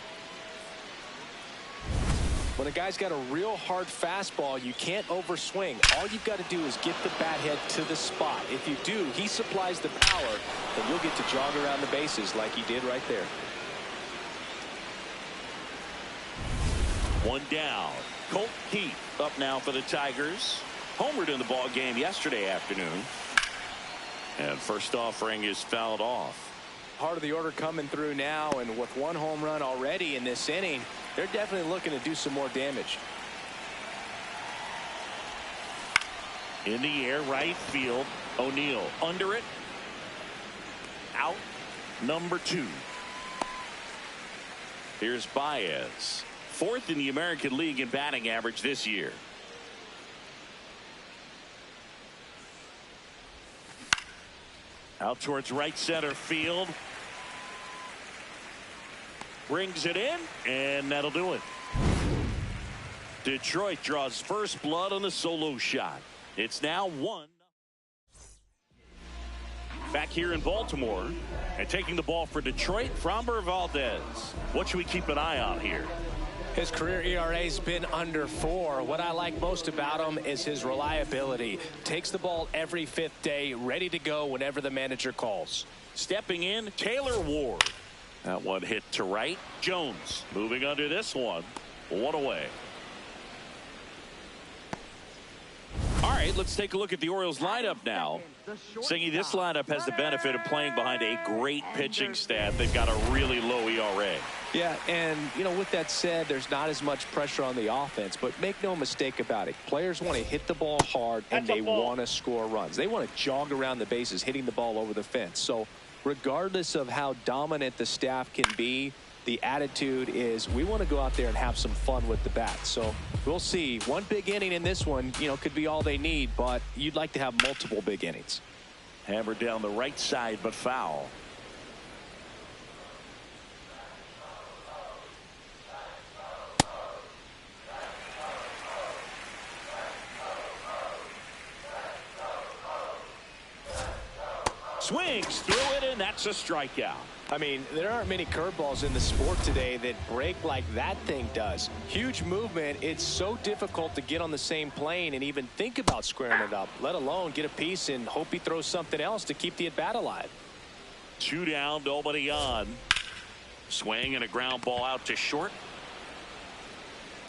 When a guy's got a real hard fastball, you can't overswing. All you've got to do is get the bat head to the spot. If you do, he supplies the power, and you'll get to jog around the bases like he did right there. One down. Colt Heath up now for the Tigers. Homered in the ball game yesterday afternoon. And first offering is fouled off. Heart of the order coming through now, and with one home run already in this inning, they're definitely looking to do some more damage. In the air, right field. O'Neill under it. Out. Number 2. Here's Baez. 4th in the American League in batting average this year. Out towards right center field. Brings it in, and that'll do it. Detroit draws first blood on the solo shot. It's now 1. Back here in Baltimore, and taking the ball for Detroit, Framber Valdez. What should we keep an eye on here? His career ERA's been under 4. What I like most about him is his reliability. Takes the ball every 5th day, ready to go whenever the manager calls. Stepping in, Taylor Ward. That one hit to right. Jones moving under this one. 1 away. All right, let's take a look at the Orioles lineup now. Singy, this lineup has the benefit of playing behind a great pitching staff. They've got a really low ERA. Yeah, and, you know, with that said, there's not as much pressure on the offense, but make no mistake about it. Players want to hit the ball hard, and they want to score runs. They want to jog around the bases, hitting the ball over the fence. So regardless of how dominant the staff can be, the attitude is we want to go out there and have some fun with the bat. So we'll see. One big inning in this one, you know, could be all they need, but you'd like to have multiple big innings. Hammered down the right side, but foul. Swings through it, and that's a strikeout. I mean, there aren't many curveballs in the sport today that break like that thing does. Huge movement. It's so difficult to get on the same plane and even think about squaring it up, let alone get a piece and hope he throws something else to keep the at bat alive. 2 down, nobody on. Swing and a ground ball out to short.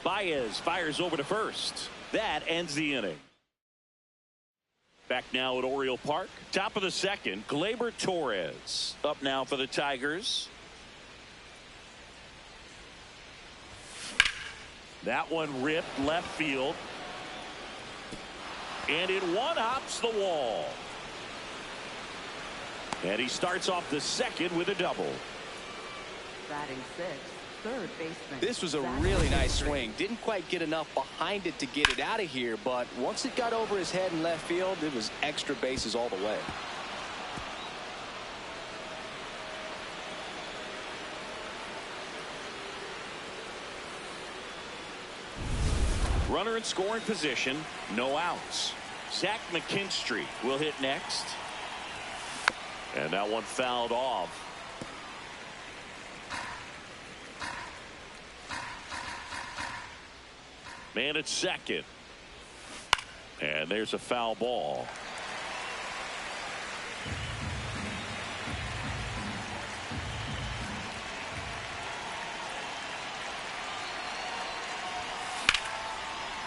Baez fires over to first. That ends the inning. Back now at Oriole Park. Top of the second, Gleyber Torres up now for the Tigers. That one ripped left field. And it one-hops the wall. And he starts off the second with a double. Batting 6th, third baseman. This was a really nice swing. Didn't quite get enough behind it to get it out of here, but once it got over his head in left field, it was extra bases all the way. Runner in scoring position, no outs. Zach McKinstry will hit next. And that one fouled off. Man at second. And there's a foul ball.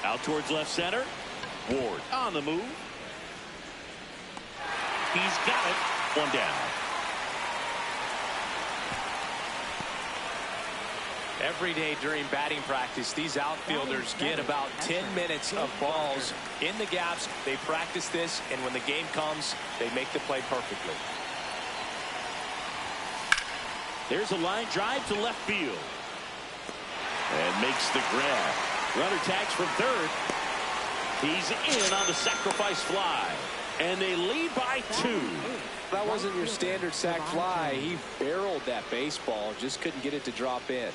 Out towards left center. Ward on the move. He's got it. 1 down. Every day during batting practice, these outfielders get about 10 minutes of balls in the gaps. They practice this, and when the game comes, they make the play perfectly. There's a line drive to left field. And makes the grab. Runner tags from third. He's in on the sacrifice fly. And they lead by 2. That wasn't your standard sac fly. He barreled that baseball, just couldn't get it to drop in.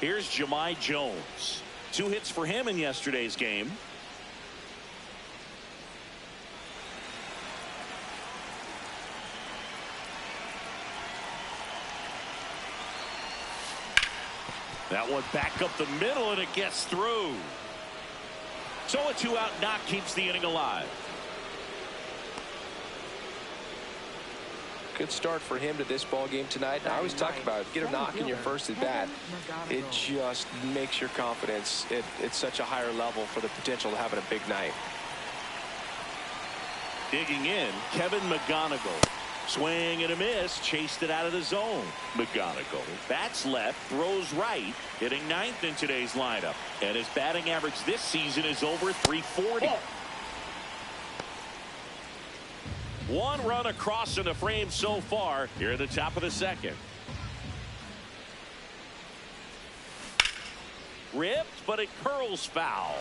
Here's Jahmai Jones. 2 hits for him in yesterday's game. That one back up the middle, and it gets through. So a 2-out knock keeps the inning alive. Good start for him to this ball game tonight. I always talk about it. Get a knock in your first at bat. It just makes your confidence at such a higher level for the potential of having a big night. Digging in, Kevin McGonigal. Swing and a miss, chased it out of the zone. McGonigal bats left, throws right, hitting 9th in today's lineup. And his batting average this season is over .340. 1 run across in the frame so far here at the top of the 2nd. Ripped, but it curls foul.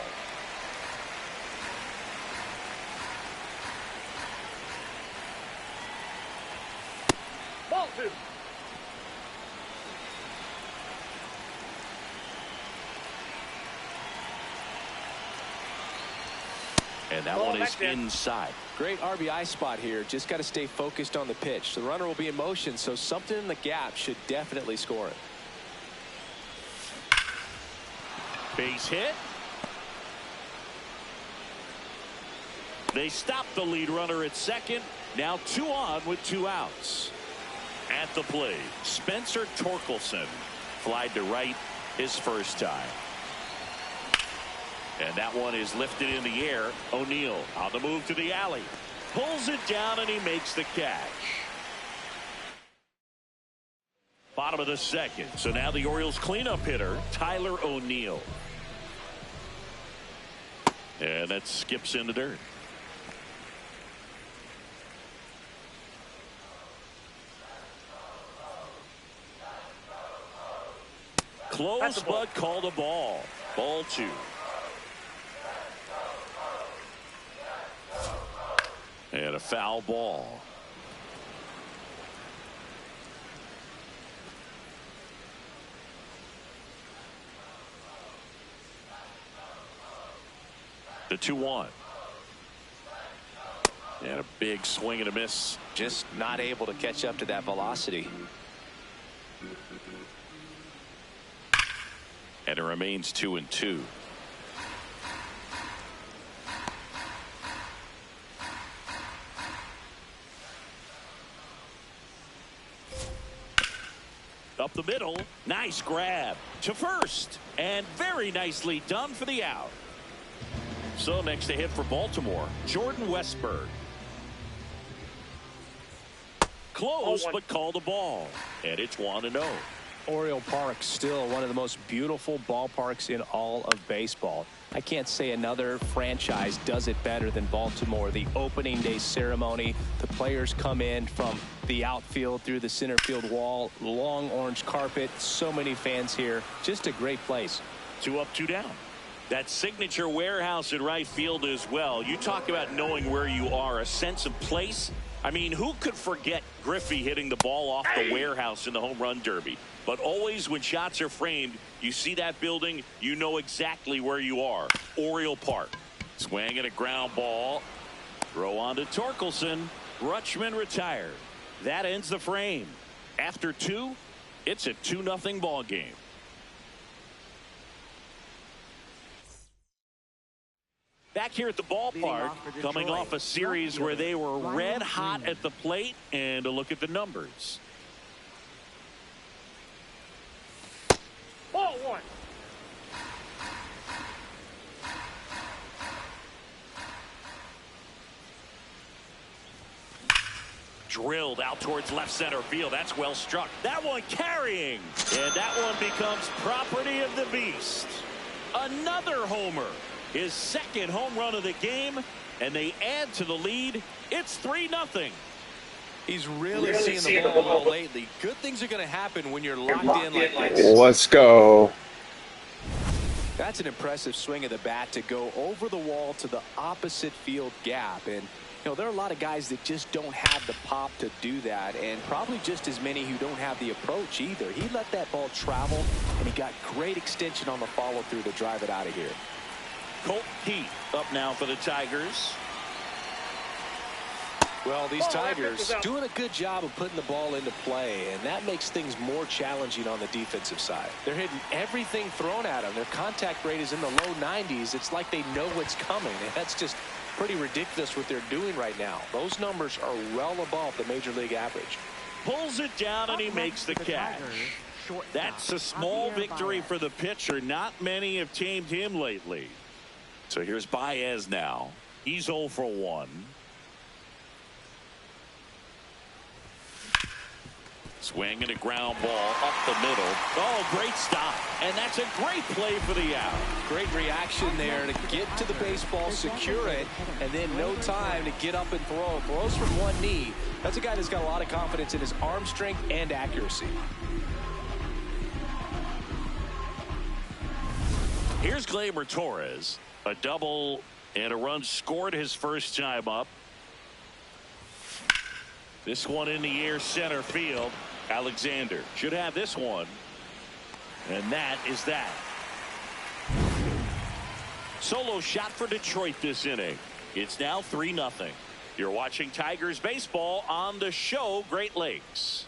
Ball 2. And that one is inside. Great RBI spot here. Just got to stay focused on the pitch. The runner will be in motion, so something in the gap should definitely score it. Base hit. They stop the lead runner at second. Now 2 on with 2 outs. At the plate, Spencer Torkelson flied to right his first time. And that one is lifted in the air. O'Neill on the move to the alley. Pulls it down, and he makes the catch. Bottom of the 2nd. So now the Orioles cleanup hitter, Tyler O'Neill. And that skips in the dirt. Close, but called a ball. Ball 2. And a foul ball. The 2-1. And a big swing and a miss. Just not able to catch up to that velocity. And it remains 2-2. Up the middle, nice grab to first, and very nicely done for the out. So next to hit for Baltimore, Jordan Westburg. Close, but called a ball, and it's 1-0. Oriole Park still one of the most beautiful ballparks in all of baseball. I can't say another franchise does it better than Baltimore. The opening day ceremony, the players come in from the outfield through the center field wall, long orange carpet, so many fans here. Just a great place. 2 up, 2 down. That signature warehouse in right field as well. You talk about knowing where you are, a sense of place. I mean, who could forget Griffey hitting the ball off the warehouse in the home run derby? But always when shots are framed, you see that building, you know exactly where you are. Oriole Park. Swing and a ground ball. Throw on to Torkelson. Rutschman retired. That ends the frame. After 2, it's a 2-0 ball game. Back here at the ballpark, coming off a series where they were red hot at the plate, and a look at the numbers. Ball 1. Drilled out towards left center field. That's well struck. That one carrying. And that one becomes property of the beast. Another homer. His second home run of the game. And they add to the lead. It's 3-0. He's really seeing the ball well lately. Good things are going to happen when you're locked in like this. Let's go. That's an impressive swing of the bat to go over the wall to the opposite field gap. And You know, there are a lot of guys that just don't have the pop to do that, and probably just as many who don't have the approach either. He let that ball travel, and he got great extension on the follow-through to drive it out of here. Colt Heath up now for the Tigers. Well, these Tigers doing a good job of putting the ball into play, and that makes things more challenging on the defensive side. They're hitting everything thrown at them. Their contact rate is in the low 90s. It's like they know what's coming, and that's just pretty ridiculous what they're doing right now. Those numbers are well above the major league average. Pulls it down, and he makes the catch. That's a small victory for the pitcher. Not many have tamed him lately. So here's Baez now. He's 0 for 1. Swing and a ground ball up the middle. Oh, great stop. And that's a great play for the out. Great reaction there to get to the baseball, secure it, and then no time to get up and throw. Throws from one knee. That's a guy that's got a lot of confidence in his arm strength and accuracy. Here's Gleyber Torres. A double and a run scored his first time up. This one in the air, center field. Alexander should have this one. And that is that. Solo shot for Detroit this inning. It's now 3-0. You're watching Tigers baseball on the show Great Lakes.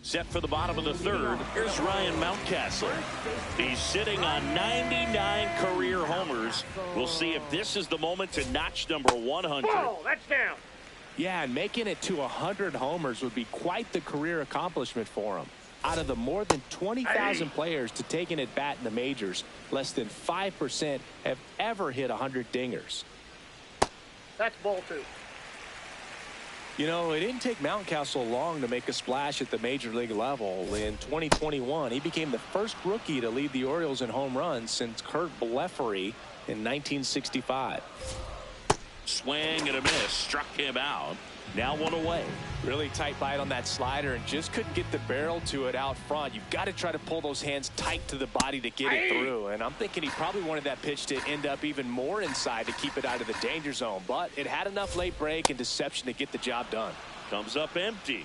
Set for the bottom of the third. Here's Ryan Mountcastle. He's sitting on 99 career homers. We'll see if this is the moment to notch number 100. Ball, that's down. Yeah, and making it to 100 homers would be quite the career accomplishment for him. Out of the more than 20,000 players to take an at-bat in the majors, less than 5% have ever hit 100 dingers. That's ball 2. You know, it didn't take Mountcastle long to make a splash at the major league level. In 2021, he became the first rookie to lead the Orioles in home runs since Kurt Blefary in 1965. Swing and a miss. Struck him out. Now 1 away. Really tight bite on that slider and just couldn't get the barrel to it out front. You've got to try to pull those hands tight to the body to get it through. And I'm thinking he probably wanted that pitch to end up even more inside to keep it out of the danger zone. But it had enough late break and deception to get the job done. Comes up empty.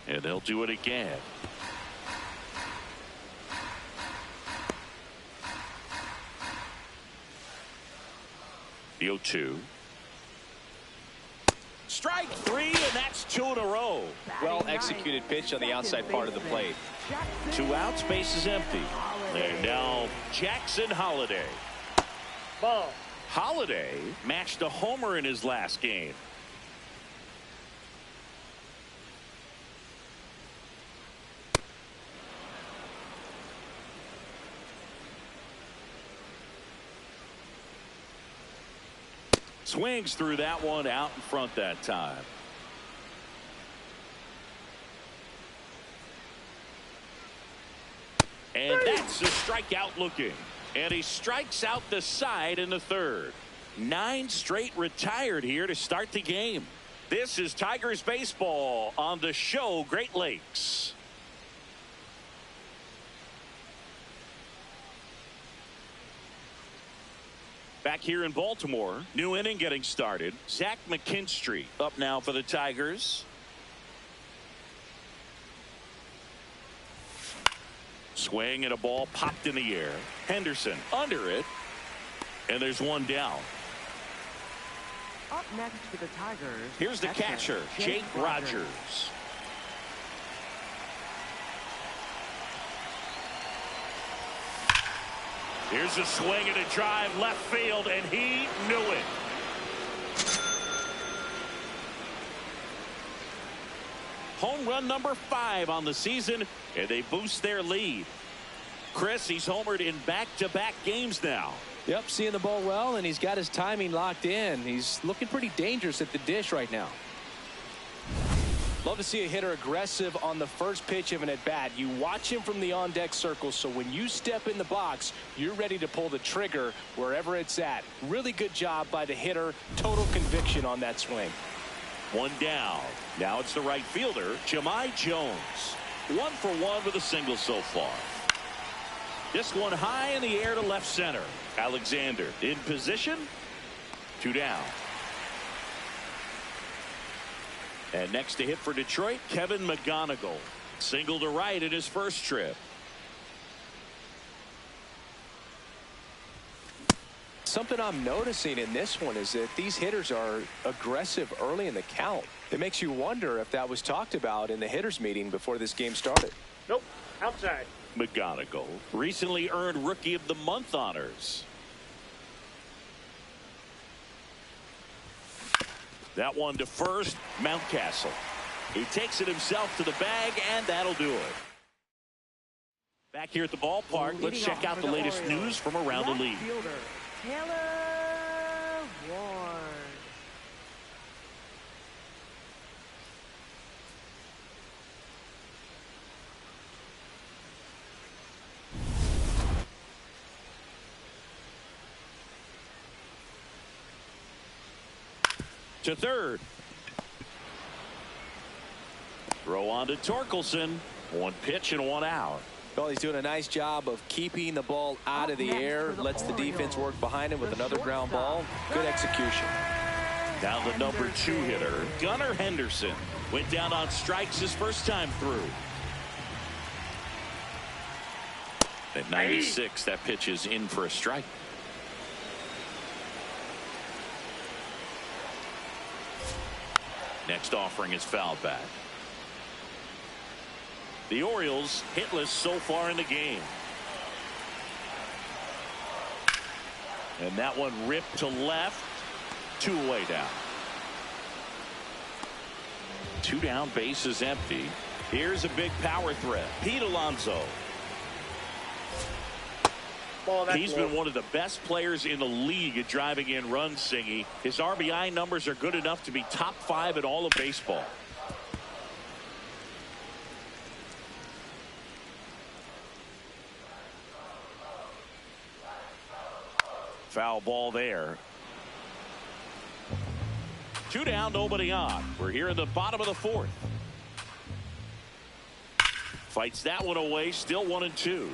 And they'll do it again. The 0-2. Strike 3, and that's 2 in a row. Well executed pitch on the outside part of the plate. 2 outs, base is empty. And now Jackson Holliday. Ball. Holliday matched a homer in his last game. Swings through that one, out in front that time. And that's a strikeout looking. And he strikes out the side in the third. 9 straight retired here to start the game. This is Tigers baseball on the show Great Lakes. Back here in Baltimore, new inning getting started. Zach McKinstry up now for the Tigers. Swing and a ball popped in the air. Henderson under it. And there's one down. Up next for the Tigers. Here's the catcher, Jake Rogers. Here's a swing and a drive left field, and he knew it. Home run number 5 on the season, and they boost their lead. Chris, he's homered in back-to-back games now. Yep, seeing the ball well, and he's got his timing locked in. He's looking pretty dangerous at the dish right now. Love to see a hitter aggressive on the first pitch of an at-bat. You watch him from the on-deck circle, so when you step in the box, you're ready to pull the trigger wherever it's at. Really good job by the hitter. Total conviction on that swing. 1 down. Now it's the right fielder, Jahmai Jones. 1 for 1 with a single so far. This one high in the air to left center. Alexander in position. 2 down. And next to hit for Detroit, Kevin McGonigal. Single to right in his first trip. Something I'm noticing in this one is that these hitters are aggressive early in the count. It makes you wonder if that was talked about in the hitters meeting before this game started. Nope. Outside. McGonigal recently earned Rookie of the Month honors. That one to first, Mountcastle. He takes it himself to the bag, and that'll do it. Back here at the ballpark, let's check out the latest news from around the league. Taylor Ward. To third. Throw on to Torkelson. 1 pitch and 1 out. Well, he's doing a nice job of keeping the ball out of the air. Lets the defense work behind him with another ground ball. Good execution. Now the number 2 hitter, Gunnar Henderson. Went down on strikes his first time through. At 96, that pitch is in for a strike. Next offering is fouled back. The Orioles hitless so far in the game. And that one ripped to left. 2 away down. 2 down, base is empty. Here's a big power threat. Pete Alonso. He's been one of the best players in the league at driving in runs, Singy. His RBI numbers are good enough to be top 5 in all of baseball. Foul ball there. 2 down, nobody on. We're here in the bottom of the 4th. Fights that one away, still 1-2.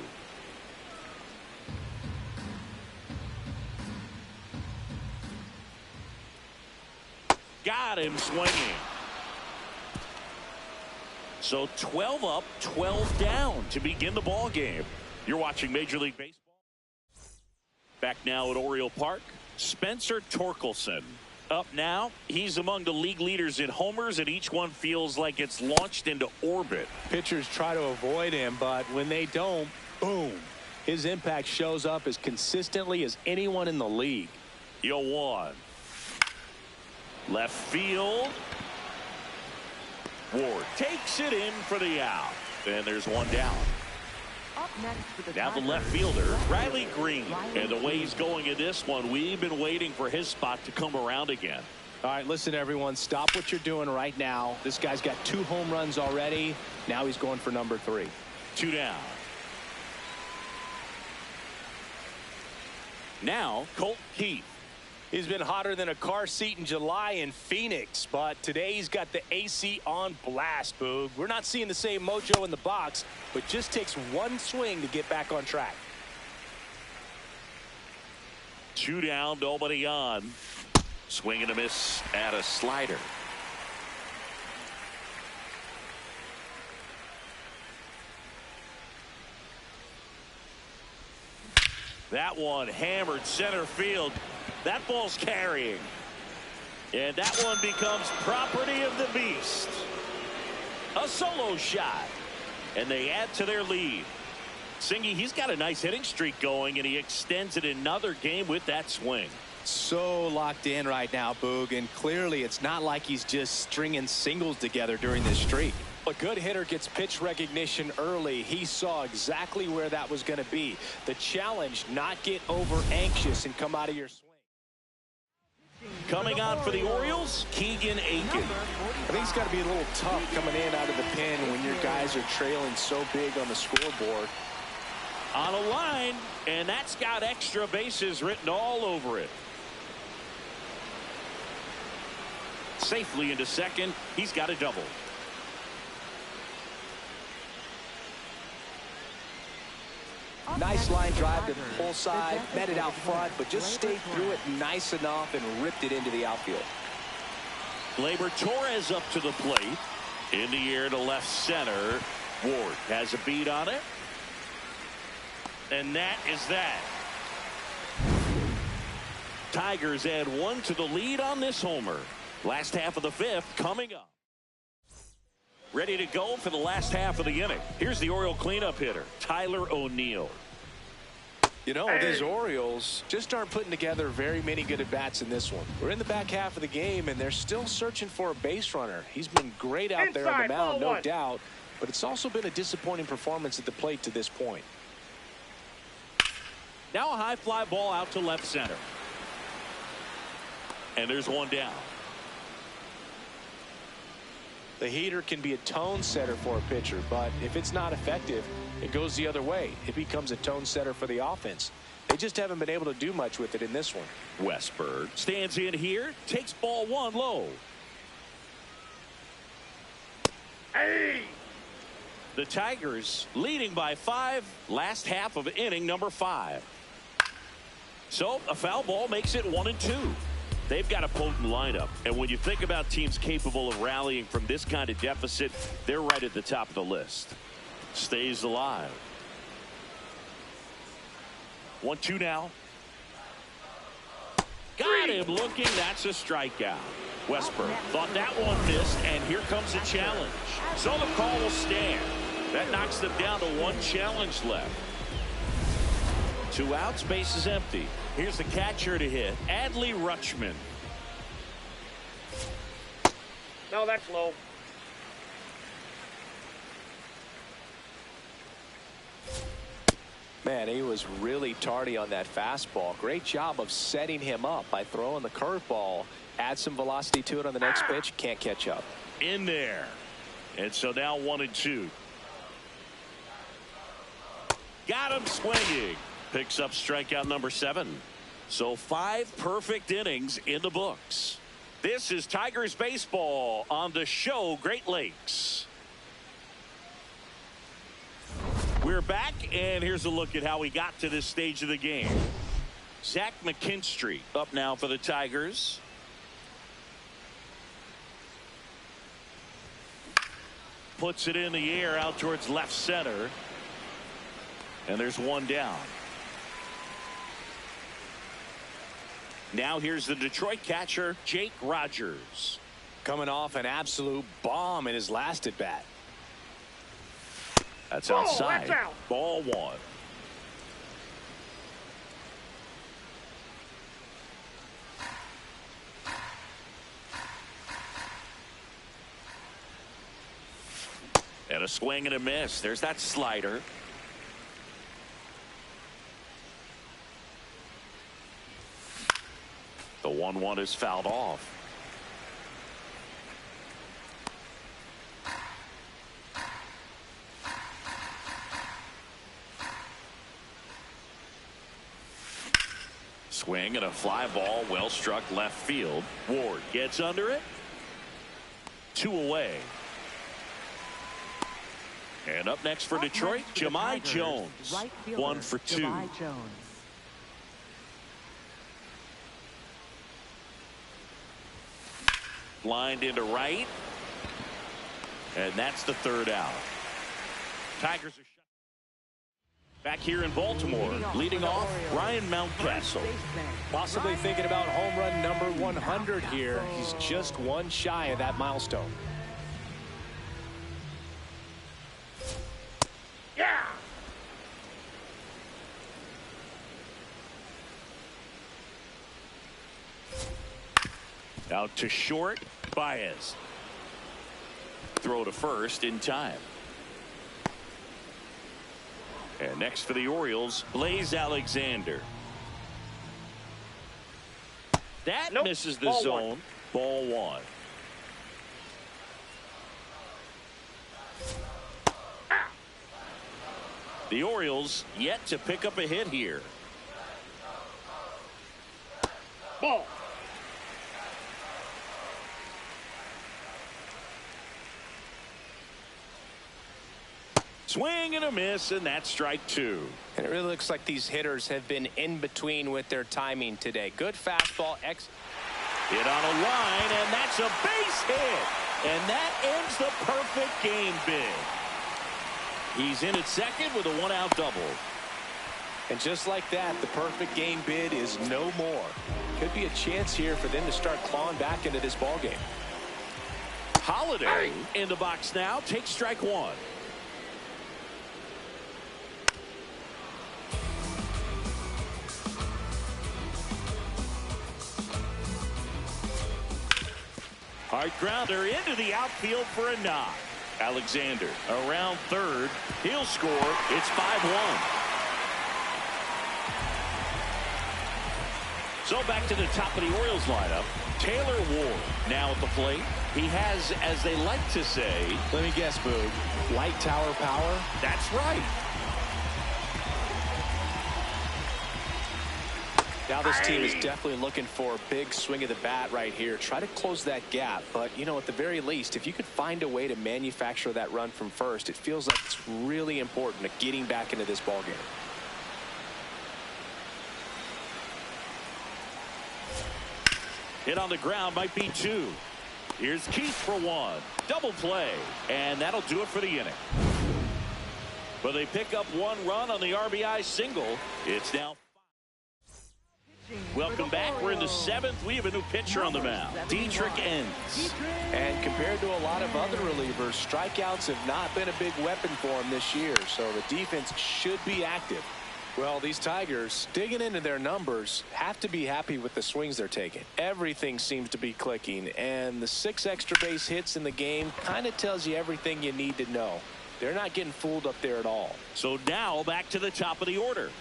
Got him swinging. So 12 up, 12 down to begin the ball game. You're watching Major League Baseball. Back now at Oriole Park, Spencer Torkelson. Up now, he's among the league leaders in homers, and each one feels like it's launched into orbit. Pitchers try to avoid him, but when they don't, boom. His impact shows up as consistently as anyone in the league. 0-1. Left field. Ward takes it in for the out. And there's 1 down. Up next for the Now the Tigers, left fielder, Riley Green. And the way he's going in this one, we've been waiting for his spot to come around again. All right, listen, everyone. Stop what you're doing right now. This guy's got 2 home runs already. Now he's going for number 3. 2 down. Now, Colt Keith. He's been hotter than a car seat in July in Phoenix, but today he's got the AC on blast, Boog. We're not seeing the same mojo in the box, but just takes 1 swing to get back on track. 2 down, nobody on. Swing and a miss at a slider. That one hammered center field. That ball's carrying. And that one becomes property of the beast. A solo shot. And they add to their lead. Singy, he's got a nice hitting streak going, and he extends it another game with that swing. So locked in right now, Boog, and clearly it's not like he's just stringing singles together during this streak. A good hitter gets pitch recognition early. He saw exactly where that was going to be. The challenge, not get over anxious and come out of your swing. Coming on for the Orioles, Keegan Aiken. I think it's got to be a little tough coming in out of the pen when your guys are trailing so big on the scoreboard. On a line, and that's got extra bases written all over it. Safely into second. He's got a double. Nice line drive to the pull side, met it out front, but just stayed through it nice enough and ripped it into the outfield. Gleyber Torres up to the plate. In the air to left center. Ward has a beat on it. And that is that. Tigers add 1 to the lead on this homer. Last half of the 5th coming up. Ready to go for the last half of the inning. Here's the Oriole cleanup hitter, Tyler O'Neill. You know, these Orioles just aren't putting together very many good at-bats in this one. We're in the back half of the game, and they're still searching for a base runner. He's been great out there on the mound, no doubt, but it's also been a disappointing performance at the plate to this point. Now a high fly ball out to left center. And there's one down. The heater can be a tone setter for a pitcher, but if it's not effective, it goes the other way. It becomes a tone setter for the offense. They just haven't been able to do much with it in this one. Westberg stands in here, takes ball 1 low. Hey! The Tigers leading by 5, last half of inning number 5. So a foul ball makes it 1-2. They've got a potent lineup, and when you think about teams capable of rallying from this kind of deficit, they're right at the top of the list. Stays alive. 1-2 now. Got him looking. That's a strikeout. Westberg thought that one missed, and here comes a challenge. So the call will stand. That knocks them down to 1 challenge left. 2 outs, base is empty. Here's the catcher to hit, Adley Rutschman. No, that's low. Man, he was really tardy on that fastball. Great job of setting him up by throwing the curveball. Add some velocity to it on the next pitch. Can't catch up. In there. And so now 1-2. Got him swinging. Picks up strikeout number 7. So 5 perfect innings in the books. This is Tigers baseball on the show Great Lakes. We're back, and here's a look at how we got to this stage of the game. Zach McKinstry up now for the Tigers. Puts it in the air out towards left center. And there's one down. Now here's the Detroit catcher, Jake Rogers. Coming off an absolute bomb in his last at bat. That's outside. That's out. Ball 1. And a swing and a miss. There's that slider. The 1-1 is fouled off. Swing and a fly ball, well struck left field. Ward gets under it. 2 away. And up next for Detroit, Jahmai Jones. 1 for 2. Jahmai Jones. Lined into right. And that's the 3rd out. Tigers are shut. Back here in Baltimore, leading off, Ryan Mountcastle. Possibly thinking about home run number 100 here. He's just 1 shy of that milestone. Yeah! Out to short, Baez. Throw to first in time. And next for the Orioles, Blaze Alexander. That misses the Ball zone. 1. Ball 1. The Orioles yet to pick up a hit here. Ball. Swing and a miss, and that's strike two. And it really looks like these hitters have been in between with their timing today. Good fastball. Hit on a line, and that's a base hit. And that ends the perfect game bid. He's in at second with a one-out double. And just like that, the perfect game bid is no more. Could be a chance here for them to start clawing back into this ballgame. Holiday in the box now. Takes strike one. Hard grounder into the outfield for a knock. Alexander around third. He'll score. It's 5-1. So back to the top of the Orioles lineup. Taylor Ward now at the plate. He has, as they like to say, let me guess, Boog, light tower power? That's right. Now this team is definitely looking for a big swing of the bat right here. Try to close that gap. But, you know, at the very least, if you could find a way to manufacture that run from first, it feels like it's really important to getting back into this ballgame. Hit on the ground, might be two. Here's Keith for one. Double play. And that'll do it for the inning. But they pick up one run on the RBI single. It's now. Welcome back. We're in the seventh. We have a new pitcher on the mound. Dietrich Ends. And compared to a lot of other relievers, strikeouts have not been a big weapon for him this year. So the defense should be active. Well, these Tigers, digging into their numbers, have to be happy with the swings they're taking. Everything seems to be clicking, and the 6 extra base hits in the game kind of tells you everything you need to know. They're not getting fooled up there at all. So now back to the top of the order.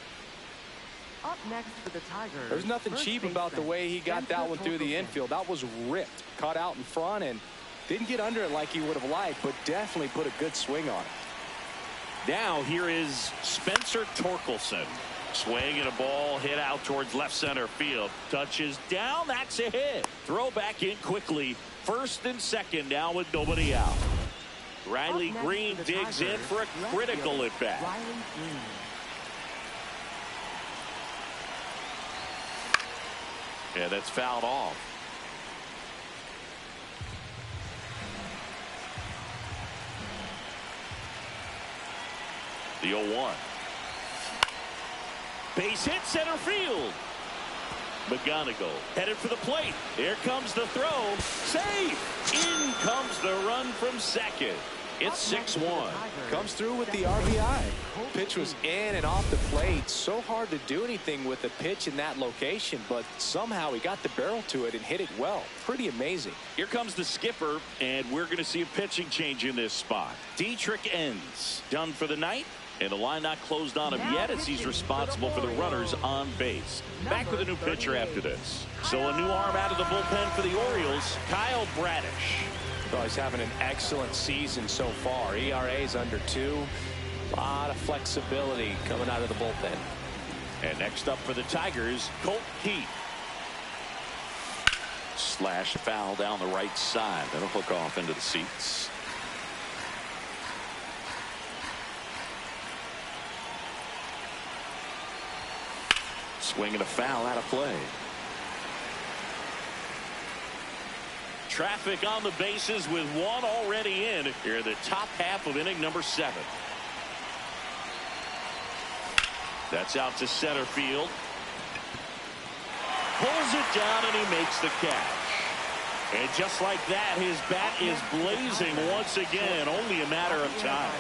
Up next for the Tigers. There's nothing cheap about the way he got that one through the infield. That was ripped, caught out in front, and didn't get under it like he would have liked, but definitely put a good swing on it. Now here is Spencer Torkelson. Swing and a ball hit out towards left center field. Touches down. That's a hit. Throw back in quickly. First and second now with nobody out. Riley Green digs in for a critical at bat. Yeah, that's fouled off. The 0-1. Base hit center field. McGonigal headed for the plate. Here comes the throw. Safe. In comes the run from second. It's 6-1. Comes through with the RBI. Pitch was in and off the plate. So hard to do anything with a pitch in that location, but somehow he got the barrel to it and hit it well. Pretty amazing. Here comes the skipper, and we're going to see a pitching change in this spot. Dietrich Ends done for the night. And the line not closed on him yet as he's responsible for the runners on base. Back with a new pitcher after this. So a new arm out of the bullpen for the Orioles, Kyle Bradish. Well, he's having an excellent season so far. ERA is under 2. A lot of flexibility coming out of the bullpen. And next up for the Tigers, Colt Keith. Slash foul down the right side. That'll hook off into the seats. Swing and a foul out of play. Traffic on the bases with one already in here in the top half of inning number 7. That's out to center field. Pulls it down and he makes the catch. And just like that, his bat is blazing once again. Only a matter of time.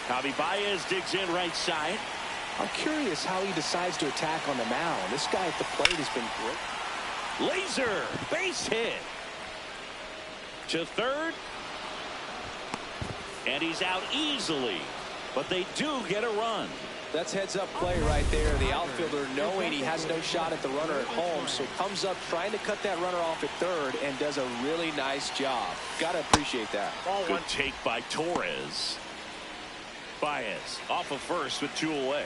Javi Baez digs in right side. I'm curious how he decides to attack on the mound. This guy at the plate has been great. Laser base hit to third, and he's out easily, but they do get a run. That's heads up play right there. The outfielder knowing he has no shot at the runner at home, so comes up trying to cut that runner off at third and does a really nice job. Gotta appreciate that. Good take by Torres. Baez off of first with 2 away.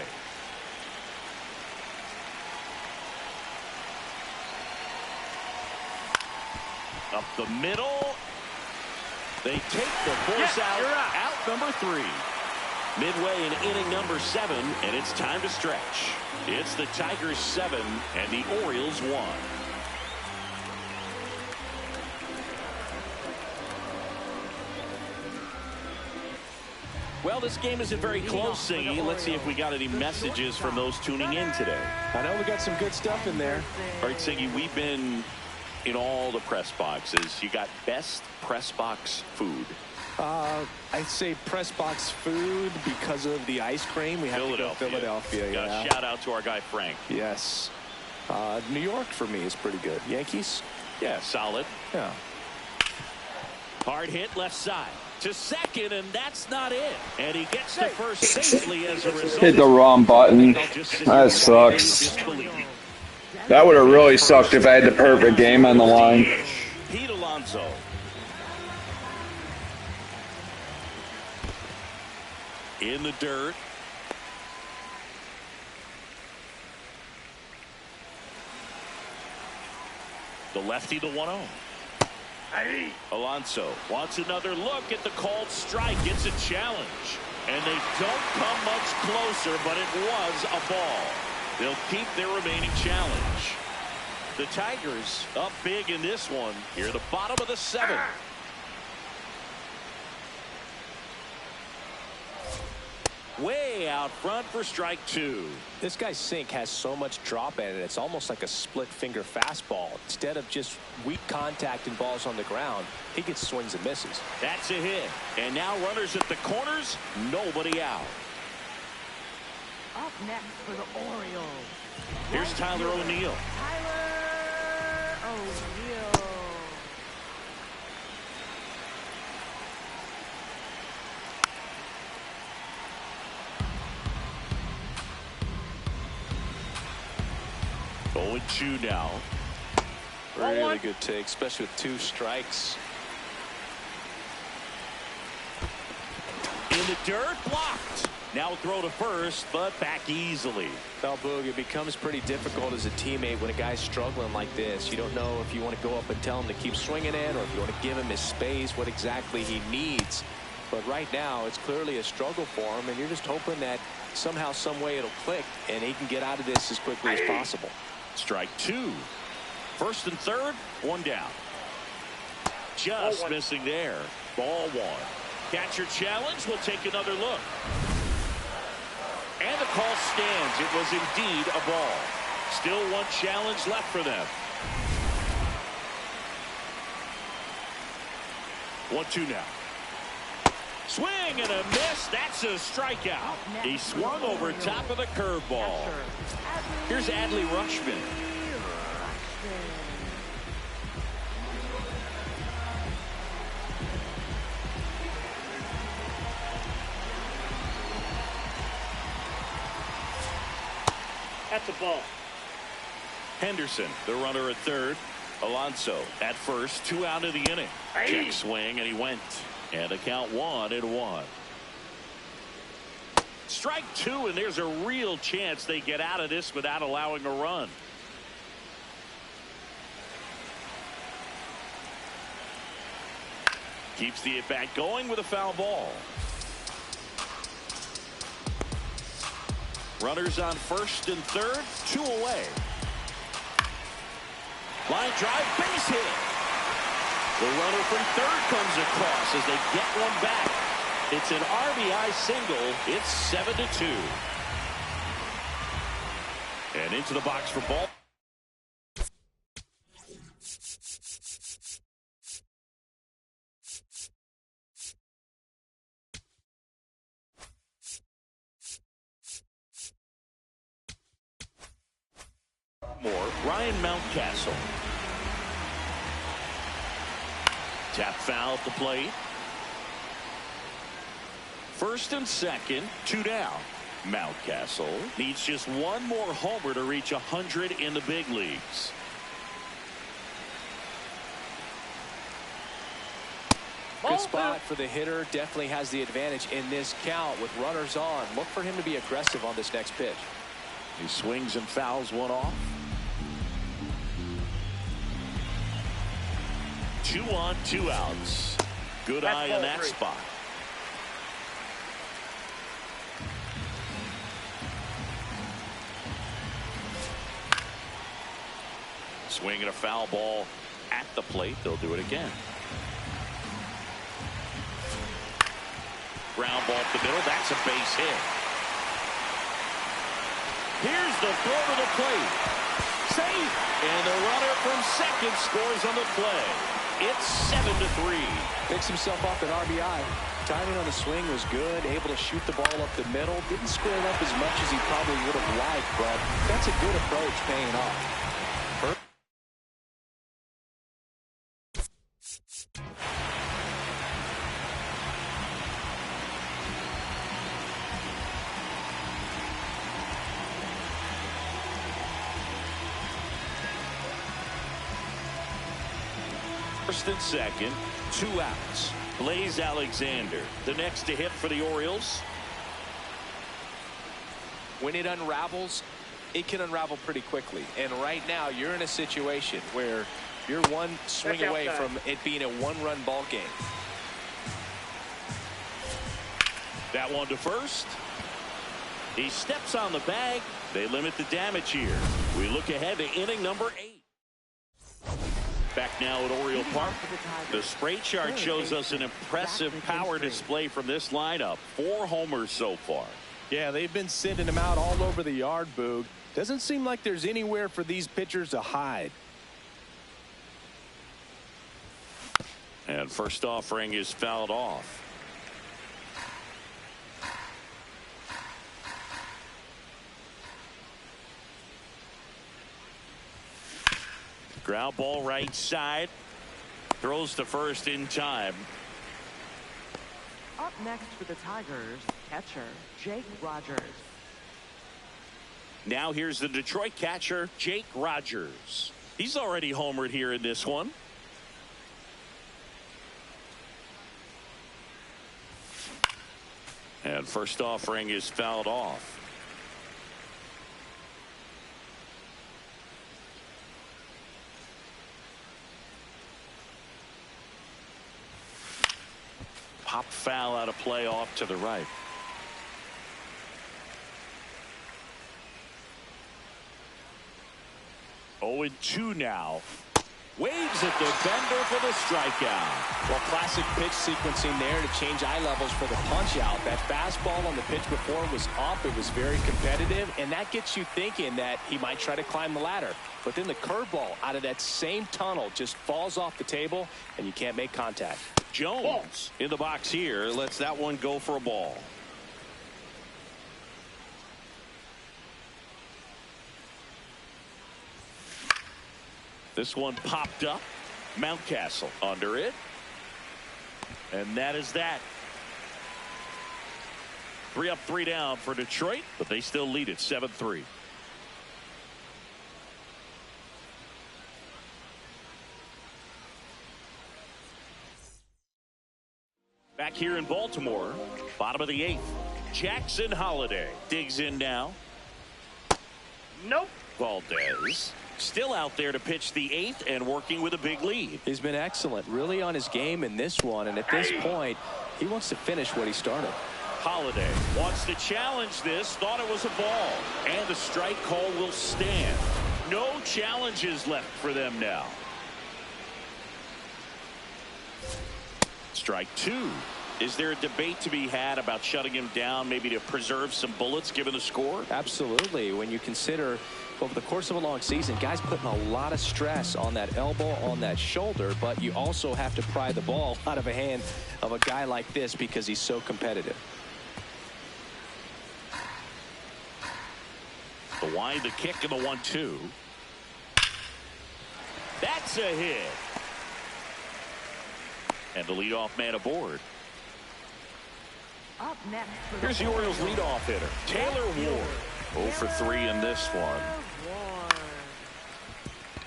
Up the middle. They take the force out number 3. Midway in inning number 7, and it's time to stretch. It's the Tigers 7 and the Orioles 1. Well, this game isn't very close, Singy. Let's see if we got any messages from those tuning in today. I know we got some good stuff in there. All right, Singy, we've been in all the press boxes. You got best press box food. I'd say press box food because of the ice cream. We have Philadelphia. Yeah. Shout out to our guy Frank. Yes. New York for me is pretty good. Yankees? Yeah, solid. Yeah. Hard hit left side to second, and that's not it. And he gets to first safely as a result. Hit the wrong button. That sucks. That would have really sucked if I had the perfect game on the line. Pete Alonso. In the dirt. The lefty, the 1-0. Hey. Alonso wants another look at the called strike. It's a challenge. And they don't come much closer, but it was a ball. They'll keep their remaining challenge. The Tigers up big in this one. Here at the bottom of the 7th. Way out front for strike 2. This guy's sink has so much drop in it. It's almost like a split finger fastball. Instead of just weak contact and balls on the ground, he gets swings and misses. That's a hit. And now runners at the corners. Nobody out. Up next for the Orioles. Here's Tyler O'Neill. Tyler O'Neill. Oh, 2 now. Really good take, especially with 2 strikes. In the dirt, blocked. Now throw to first, but back easily. Well, Boog, it becomes pretty difficult as a teammate when a guy's struggling like this. You don't know if you want to go up and tell him to keep swinging it, or if you want to give him his space, what exactly he needs. But right now, it's clearly a struggle for him, and you're just hoping that somehow, some way it'll click, and he can get out of this as quickly as possible. Strike 2. First and third, 1 down. Just missing there. Ball 1. Catcher challenge. We'll take another look. And the call stands. It was indeed a ball. Still 1 challenge left for them. 1-2 now. Swing and a miss. That's a strikeout. He swung over top of the curveball. Here's Adley Rutschman. That's a ball. Henderson, the runner at third. Alonso at first. 2 out of the inning. Check swing, and he went. And the count 1-1. Strike 2, and there's a real chance they get out of this without allowing a run. Keeps the at-bat going with a foul ball. Runners on first and third, 2 away. Line drive, base hit. The runner from third comes across as they get one back. It's an RBI single. It's 7-2. And into the box for ball. Ryan Mountcastle. Tap foul at the plate. First and second, 2 down. Mountcastle needs just 1 more homer to reach 100 in the big leagues. Good spot for the hitter. Definitely has the advantage in this count with runners on. Look for him to be aggressive on this next pitch. He swings and fouls one off. 2 on, 2 outs. Good eye in that spot. Swing and a foul ball at the plate. They'll do it again. Ground ball up the middle. That's a base hit. Here's the throw to the plate. Safe. And the runner from second scores on the play. It's 7-3. Picks himself off an RBI. Timing on the swing was good. Able to shoot the ball up the middle. Didn't square it up as much as he probably would have liked, but that's a good approach paying off. First and second, 2 outs. Blaze Alexander, the next to hit for the Orioles. When it unravels, it can unravel pretty quickly. And right now, you're in a situation where you're one swing away from it being a one-run ball game. That one to first. He steps on the bag. They limit the damage here. We look ahead to inning number 8. Back now at Oriole Park. The spray chart shows us an impressive power display from this lineup. 4 homers so far. Yeah, they've been sending them out all over the yard, Boog. Doesn't seem like there's anywhere for these pitchers to hide. And first offering is fouled off. Ground ball right side. Throws to first in time. Up next for the Tigers, catcher Jake Rogers. Now here's the Detroit catcher, Jake Rogers. He's already homered here in this one. And first offering is fouled off. Pop foul out of play off to the right. Oh, 0-2 now. Waves at the bender for the strikeout. Well, classic pitch sequencing there to change eye levels for the punch out. That fastball on the pitch before was up. It was very competitive, and that gets you thinking that he might try to climb the ladder. But then the curveball out of that same tunnel just falls off the table, and you can't make contact. Jones in the box here lets that one go for a ball. This one popped up. Mountcastle under it. And that is that. 3 up, 3 down for Detroit, but they still lead it 7-3. Back here in Baltimore, bottom of the 8th. Jackson Holiday digs in now. Nope. Valdez still out there to pitch the 8th and working with a big lead. He's been excellent, really on his game in this one, and at this point, he wants to finish what he started. Holiday wants to challenge this, thought it was a ball, and the strike call will stand. No challenges left for them now. Strike 2. Is there a debate to be had about shutting him down, maybe to preserve some bullets given the score? Absolutely. When you consider over the course of a long season, guys putting a lot of stress on that elbow, on that shoulder, but you also have to pry the ball out of a hand of a guy like this because he's so competitive. The wind, the kick, and the 1-2. That's a hit. And the leadoff man aboard. Up next for Here's the Orioles leadoff hitter, Taylor Ward. 0 for 3 in this one.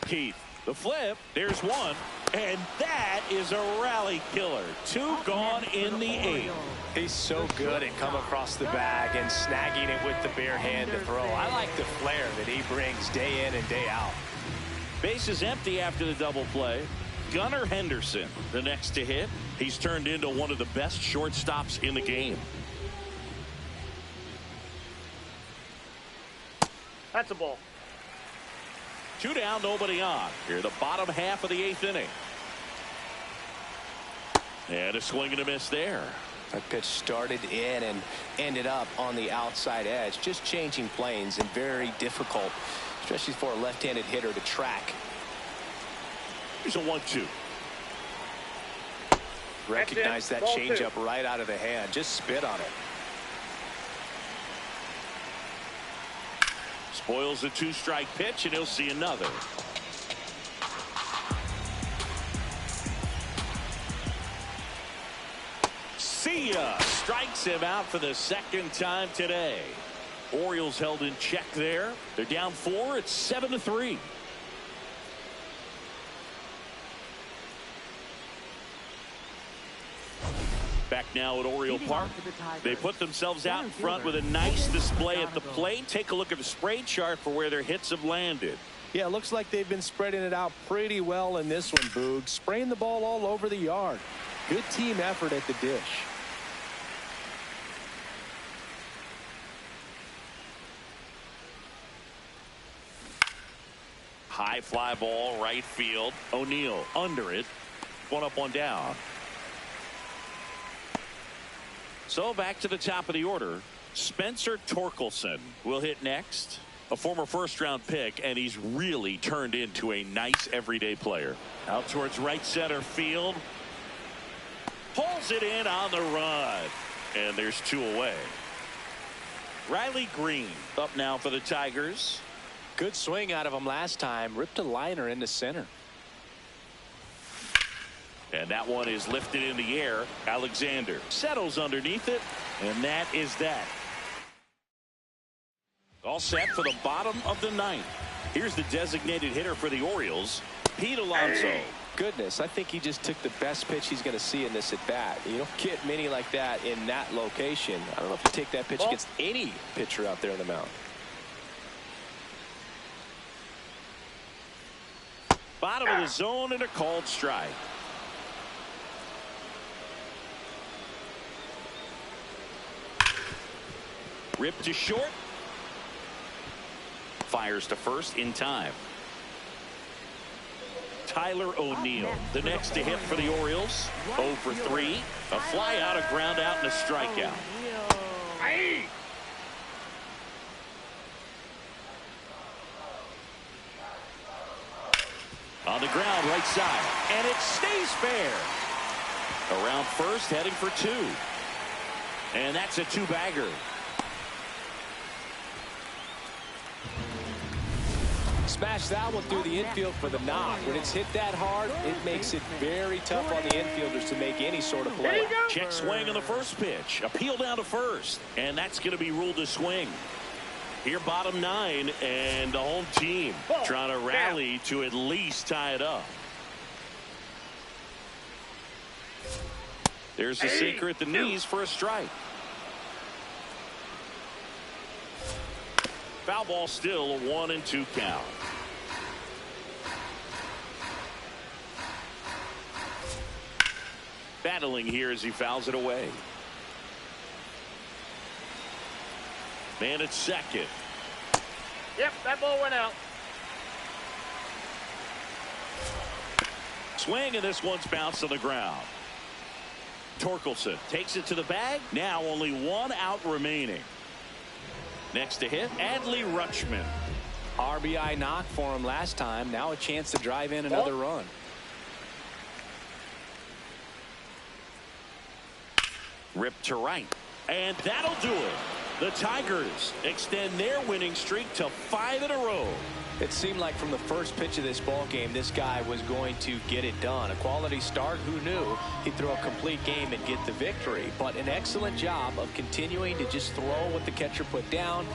Keith, the flip. There's one. And that is a rally killer. 2 gone in the 8th. He's so good at coming across the bag and snagging it with the bare hand to throw. I like the flair that he brings day in and day out. Base is empty after the double play. Gunnar Henderson, the next to hit. He's turned into one of the best shortstops in the game. That's a ball. Two down, nobody on. Here the bottom half of the 8th inning. And a swing and a miss there. That pitch started in and ended up on the outside edge. Just changing planes and very difficult, especially for a left-handed hitter to track. Here's a 1-2. Recognize that changeup right out of the hand. Just spit on it. Spoils a 2-strike pitch, and he'll see another. See ya! Strikes him out for the 2nd time today. Orioles held in check there. They're down 4. It's 7-3. Back now at Oriole Park. They put themselves out in front with a nice display at the plate. Take a look at the spray chart for where their hits have landed. Yeah, it looks like they've been spreading it out pretty well in this one, Boog. Spraying the ball all over the yard. Good team effort at the dish. High fly ball, right field. O'Neill under it. One up, one down. So back to the top of the order. Spencer Torkelson will hit next. A former first-round pick, and he's really turned into a nice everyday player. Out towards right center field. Pulls it in on the run. And there's 2 away. Riley Green up now for the Tigers. Good swing out of him last time. Ripped a liner into center. And that one is lifted in the air. Alexander settles underneath it, and that is that. All set for the bottom of the 9th. Here's the designated hitter for the Orioles, Pete Alonso. Goodness, I think he just took the best pitch he's going to see in this at bat. You don't get many like that in that location. I don't know if you take that pitch against any pitcher out there in the mound. Bottom of the zone and a called strike. Ripped to short. Fires to first in time. Tyler O'Neill, the next to hit for the Orioles. 0 for 3. A fly out, a ground out, and a strikeout. On the ground, right side. And it stays fair. Around first, heading for 2. And that's a 2-bagger. Smash that one through the infield for the knock. When it's hit that hard, it makes it very tough on the infielders to make any sort of play. Check swing on the first pitch. Appeal down to first. And that's going to be ruled a swing. Here bottom 9, and the home team trying to rally to at least tie it up. There's the sinker at the knees for a strike. Foul ball still, a 1-2 count. Battling here as he fouls it away. Man at second. Yep, that ball went out. Swing, and this one's bounced on the ground. Torkelson takes it to the bag. Now only 1 out remaining. Next to hit, Adley Rutschman. RBI knock for him last time. Now a chance to drive in another run. Ripped to right. And that'll do it. The Tigers extend their winning streak to 5 in a row. It seemed like from the first pitch of this ball game, this guy was going to get it done. A quality start. Who knew he'd throw a complete game and get the victory? But an excellent job of continuing to just throw what the catcher put down.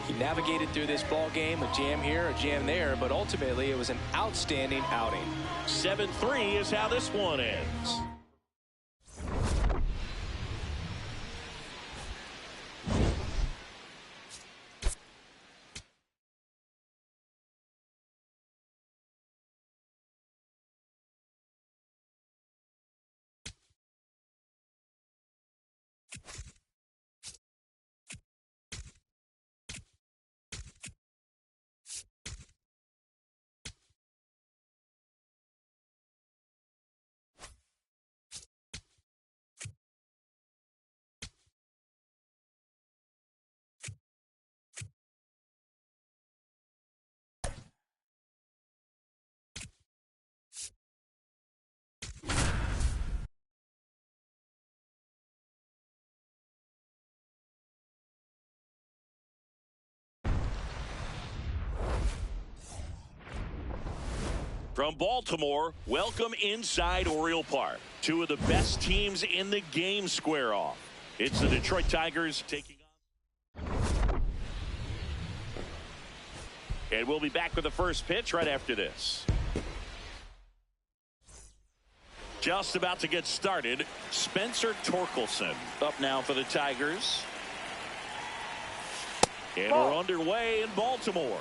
He navigated through this ball game, a jam here, a jam there, but ultimately it was an outstanding outing. 7-3 is how this one ends. From Baltimore, welcome inside Oriole Park. Two of the best teams in the game square off. It's the Detroit Tigers taking on. And we'll be back with the first pitch right after this. Just about to get started, Spencer Torkelson up now for the Tigers. And we're underway in Baltimore.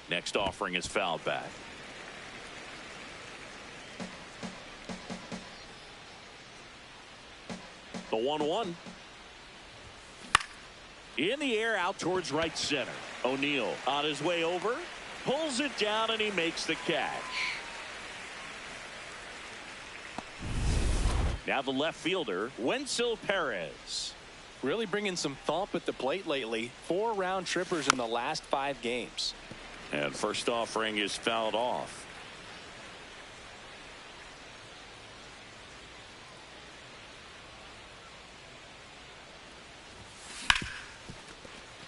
Next offering is fouled back. The 1-1. In the air out towards right center. O'Neill on his way over. Pulls it down and he makes the catch. Now the left fielder, Wenzel Perez. Really bringing some thump at the plate lately. 4 round trippers in the last 5 games. And first offering is fouled off.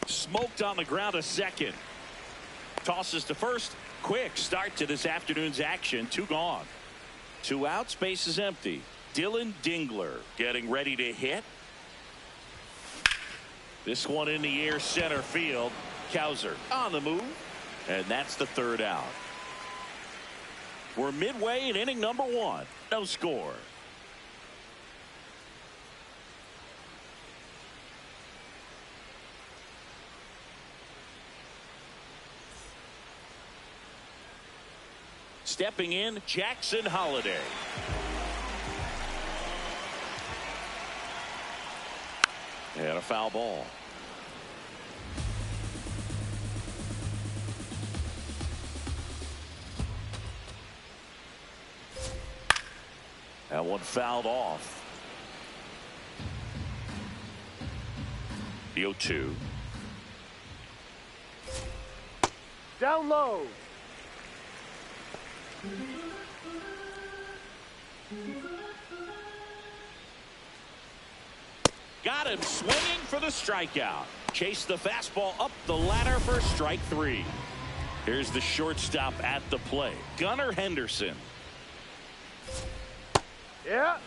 Smoked on the ground a second. Tosses to first. Quick start to this afternoon's action. 2 gone. 2 outs. Base is empty. Dylan Dingler getting ready to hit. This one in the air center field. Cowser on the move. And that's the 3rd out. We're midway in inning number 1. No score. Stepping in, Jackson Holliday. And a foul ball. That one fouled off. The 0-2. Down low. Got him swinging for the strikeout. Chased the fastball up the ladder for strike 3. Here's the shortstop at the plate, Gunnar Henderson. Yeah.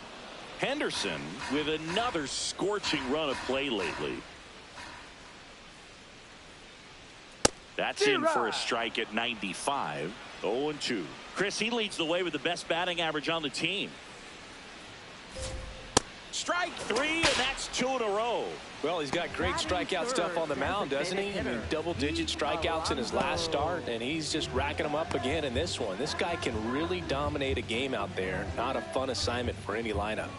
Henderson with another scorching run of play lately. That's in for a strike at 95. 0-2. Chris, he leads the way with the best batting average on the team. Strike 3, and that's 2 in a row. Well, he's got great strikeout stuff on the mound, doesn't he? I mean, double-digit strikeouts in his last start, and he's just racking them up again in this one. This guy can really dominate a game out there. Not a fun assignment for any lineup.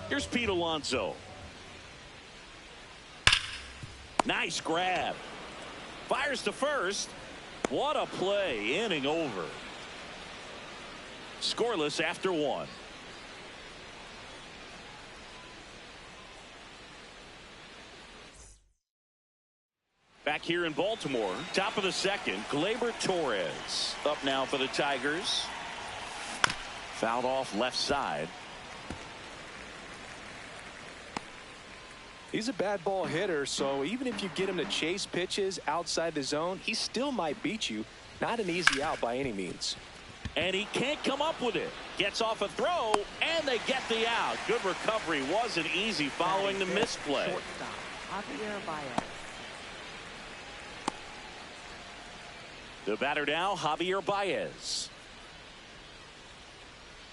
Here's Pete Alonso. Nice grab. Fires to first. What a play. Inning over. Scoreless after 1. Back here in Baltimore, top of the 2nd, Gleyber Torres up now for the Tigers. Fouled off left side. He's a bad ball hitter, so even if you get him to chase pitches outside the zone, he still might beat you. Not an easy out by any means. And he can't come up with it. Gets off a throw, and they get the out. Good recovery. Wasn't easy following the misplay. The batter now, Javier Baez.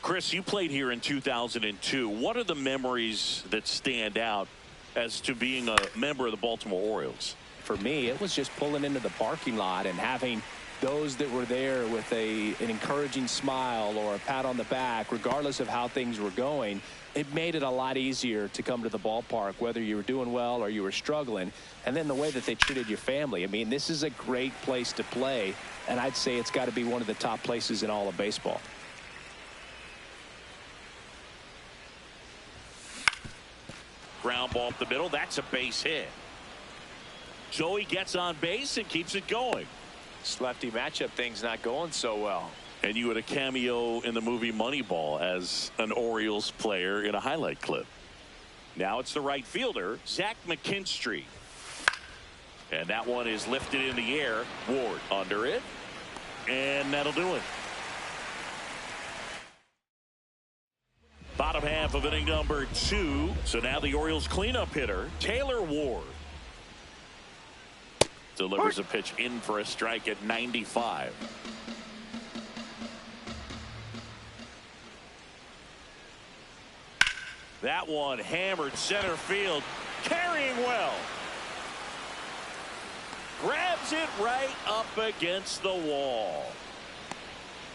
Chris, you played here in 2002. What are the memories that stand out as to being a member of the Baltimore Orioles? For me, it was just pulling into the parking lot and having those that were there with an encouraging smile or a pat on the back, regardless of how things were going. It made it a lot easier to come to the ballpark, whether you were doing well or you were struggling. And then the way that they treated your family. I mean, this is a great place to play, and I'd say it's got to be one of the top places in all of baseball. Ground ball up the middle. That's a base hit. Joey gets on base and keeps it going. This lefty matchup thing's not going so well. And you had a cameo in the movie Moneyball as an Orioles player in a highlight clip. Now it's the right fielder, Zach McKinstry. And that one is lifted in the air. Ward under it. And that'll do it. Bottom half of inning number 2. So now the Orioles cleanup hitter, Taylor Ward. Delivers a pitch in for a strike at 95. That one hammered center field. Carrying well. Grabs it right up against the wall.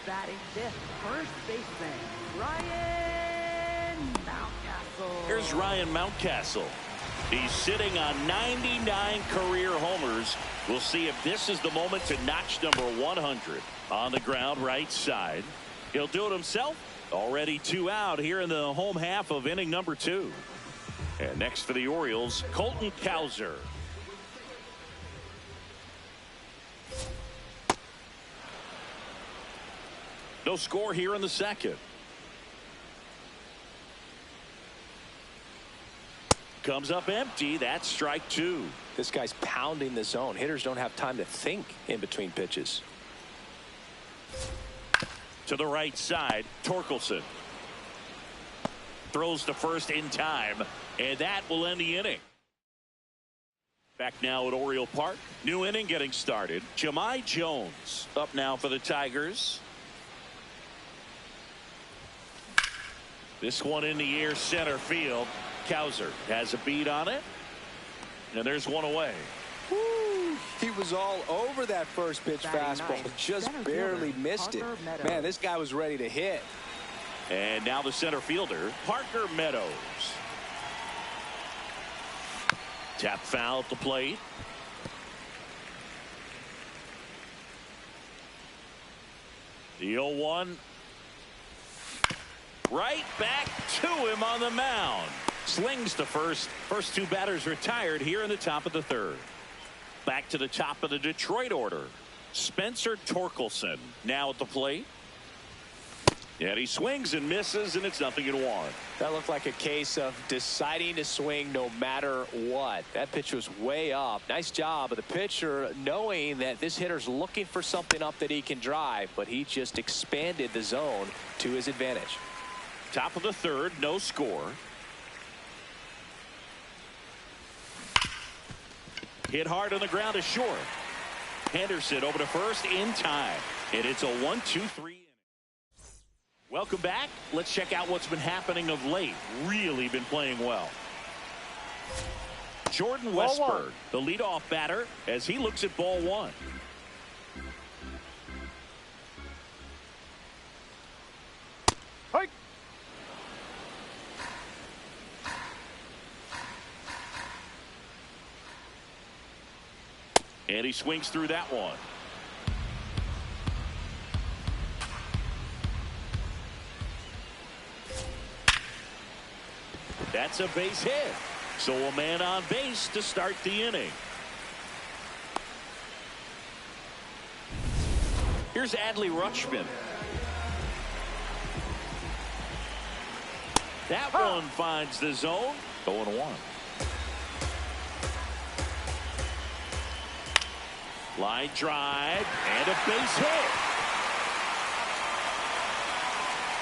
Batting fifth, first baseman, Ryan Mountcastle. Here's Ryan Mountcastle. He's sitting on 99 career homers. We'll see if this is the moment to notch number 100. On the ground, right side. He'll do it himself. Already 2 out here in the home half of inning number 2. And next for the Orioles, Colton Cowser. No score here in the second. Comes up empty. That's strike 2. This guy's pounding the zone. Hitters don't have time to think in between pitches. To the right side, Torkelson throws to first in time, and that will end the inning. Back now at Oriole Park. New inning getting started. Jahmai Jones up now for the Tigers. This one in the air, center field. Cowser has a beat on it, and there's one away. Woo, he was all over that first pitch fastball, just barely missed it. Man, this guy was ready to hit. And now the center fielder, Parker Meadows. Tap foul at the plate. The 0-1. Right back to him on the mound. Slings to first. First 2 batters retired here in the top of the 3rd. Back to the top of the Detroit order. Spencer Torkelson now at the plate. And he swings and misses, and it's 0-1. That looked like a case of deciding to swing no matter what. That pitch was way up. Nice job of the pitcher knowing that this hitter's looking for something up that he can drive, but he just expanded the zone to his advantage. Top of the 3rd, no score. Hit hard on the ground is short. Henderson over to first in time. And it's a 1-2-3. Welcome back. Let's check out what's been happening of late. Really been playing well. Jordan Westberg, the leadoff batter, as he looks at ball 1. Hike. And he swings through that one. That's a base hit. So a man on base to start the inning. Here's Adley Rutschman. That one finds the zone. 0-1. Line drive and a base hit.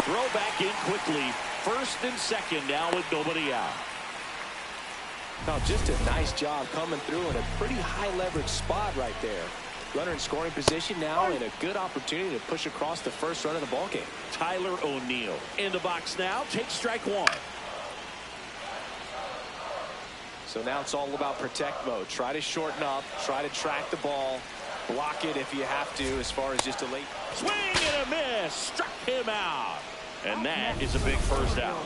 Throw back in quickly. First and second now with nobody out. Now just a nice job coming through in a pretty high leverage spot right there. Runner in scoring position now and a good opportunity to push across the first run of the ballgame. Tyler O'Neill in the box now. Takes strike 1. So now it's all about protect mode. Try to shorten up. Try to track the ball. Block it if you have to as far as just a late. Swing and a miss. Struck him out. And that is a big first out.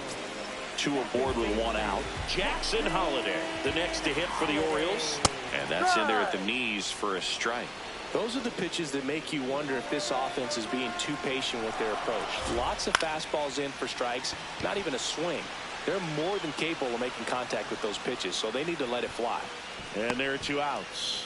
2 aboard with 1 out. Jackson Holliday, the next to hit for the Orioles. And that's in there at the knees for a strike. Those are the pitches that make you wonder if this offense is being too patient with their approach. Lots of fastballs in for strikes, not even a swing. They're more than capable of making contact with those pitches, so they need to let it fly. And there are 2 outs.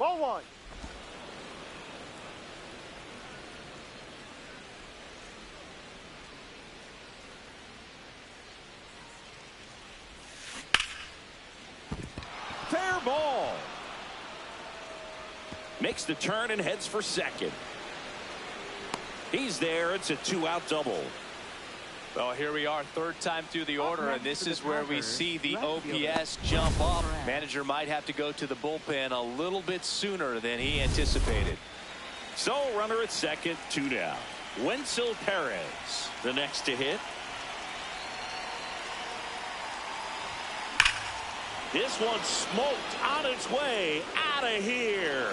Ball one. Fair ball. Makes the turn and heads for second. He's there. It's a 2-out double. Well, here we are, third time through the order, and this is where we see the OPS jump up. Manager might have to go to the bullpen a little bit sooner than he anticipated. So, runner at second, 2 down. Wenzel Perez, the next to hit. This one smoked on its way out of here.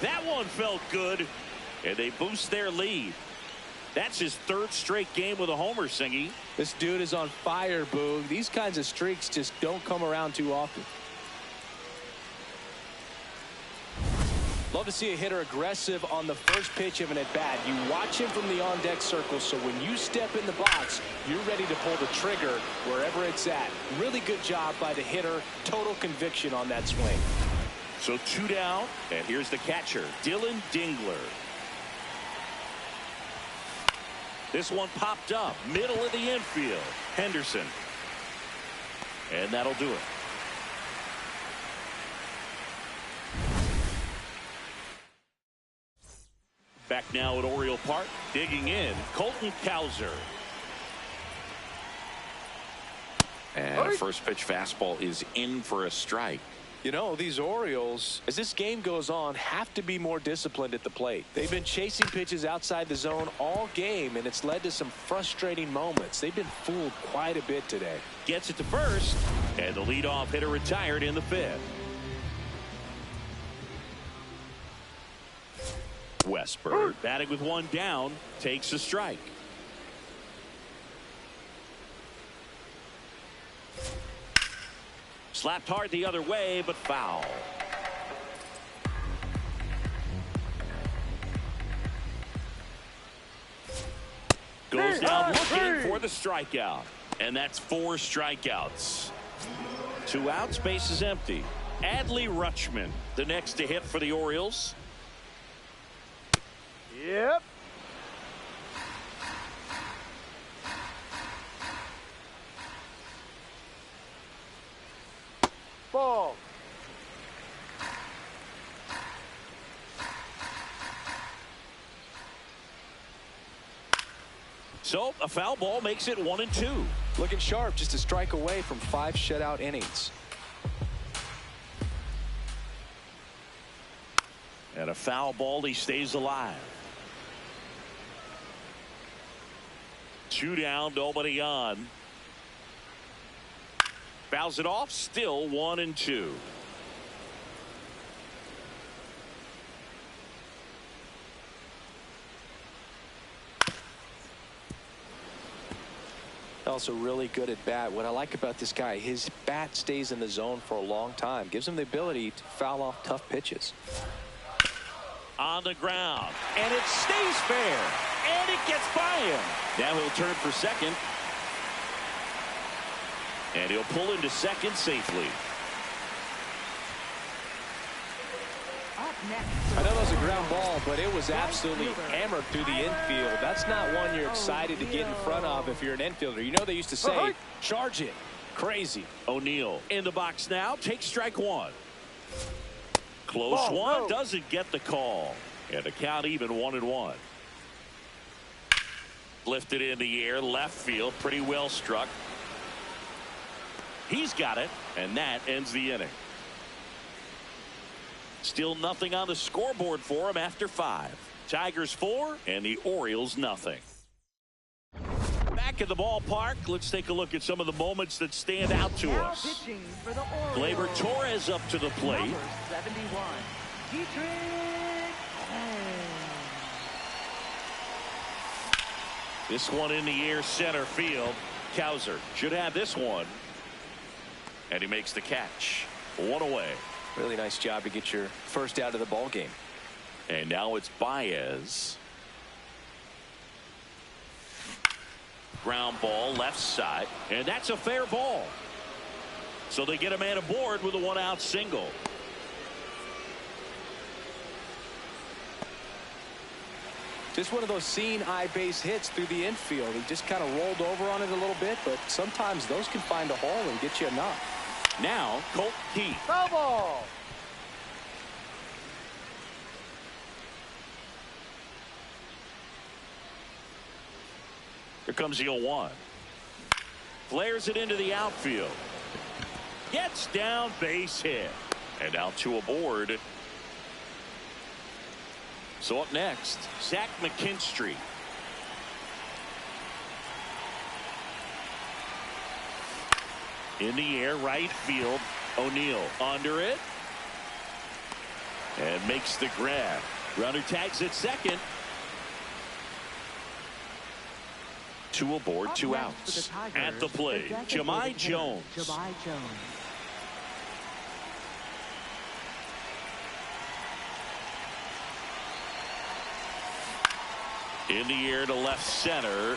That one felt good, and they boost their lead. That's his third straight game with a homer, Singy. This dude is on fire, Boog. These kinds of streaks just don't come around too often. Love to see a hitter aggressive on the first pitch of an at-bat. You watch him from the on-deck circle, so when you step in the box, you're ready to pull the trigger wherever it's at. Really good job by the hitter. Total conviction on that swing. So 2 down, and here's the catcher, Dylan Dingler. This one popped up, middle of the infield. Henderson. And that'll do it. Back now at Oriole Park, digging in, Colton Cowser. And a first pitch fastball is in for a strike. You know, these Orioles, as this game goes on, have to be more disciplined at the plate. They've been chasing pitches outside the zone all game, and it's led to some frustrating moments. They've been fooled quite a bit today. Gets it to first, and the leadoff hitter retired in the 5th. Westburg batting with 1 down, takes a strike. Slapped hard the other way, but foul. Goes down looking for the strikeout. And that's 4 strikeouts. 2 outs, base is empty. Adley Rutschman, the next to hit for the Orioles. Yep. Ball. So a foul ball makes it 1-2. Looking sharp, just a strike away from 5 shutout innings. And a foul ball, he stays alive. 2 down, nobody on. Fouls it off, still 1-2. Also really good at bat. What I like about this guy, his bat stays in the zone for a long time. Gives him the ability to foul off tough pitches. On the ground, and it stays fair, and it gets by him. Now he'll turn for second. And he'll pull into second safely. I know that was a ground ball, but it was absolutely hammered through the infield. That's not one you're excited to get in front of if you're an infielder. You know they used to say, charge it. Crazy. O'Neal in the box now, takes strike 1. Close one, doesn't get the call. And the count even 1-1. Lifted in the air, left field, pretty well struck. He's got it, and that ends the inning. Still nothing on the scoreboard for him after 5. Tigers 4 and the Orioles nothing. Back at the ballpark, let's take a look at some of the moments that stand out to us. Gleyber Torres up to the plate. Number 71, Dietrich. This one in the air, center field. Cowser should have this one. And he makes the catch. 1 away. Really nice job to get your first out of the ball game. And now it's Baez. Ground ball left side, and that's a fair ball. So they get a man aboard with a 1-out single. Just one of those seeing eye base hits through the infield. He just kind of rolled over on it a little bit, but sometimes those can find a hole and get you a knock. Now, Colt Keith. Foul ball. Here comes the 0-1. Flares it into the outfield. Gets down, base hit. And now 2 aboard. So up next, Zach McKinstry. In the air, right field. O'Neill under it. And makes the grab. Runner tags at second. 2 aboard, 2 outs. At the plate, Jahmai Jones. In the air to left center.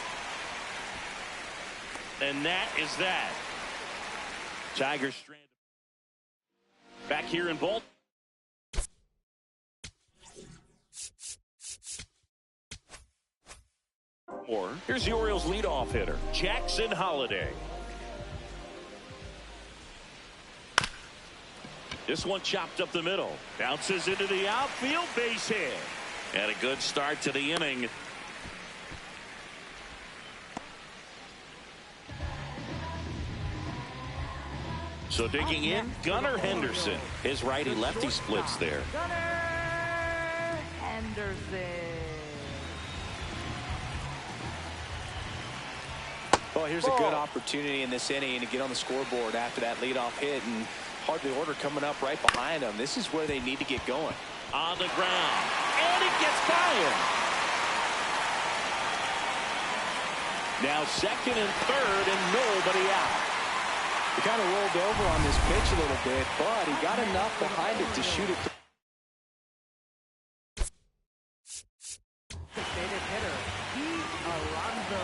And that is that. Tigers stranded. Back here in Baltimore. Here's the Orioles leadoff hitter, Jackson Holliday. This one chopped up the middle. Bounces into the outfield, base hit. And a good start to the inning. So digging in, Gunnar Henderson. His righty-lefty splits there. Gunnar Henderson. Well, here's a good opportunity in this inning to get on the scoreboard after that leadoff hit, and hardly order coming up right behind them. This is where they need to get going. On the ground, and it gets by him. Now second and third, and nobody out. He kind of rolled over on this pitch a little bit, but he got enough behind it to shoot it. Designated hitter, Pete Alonso.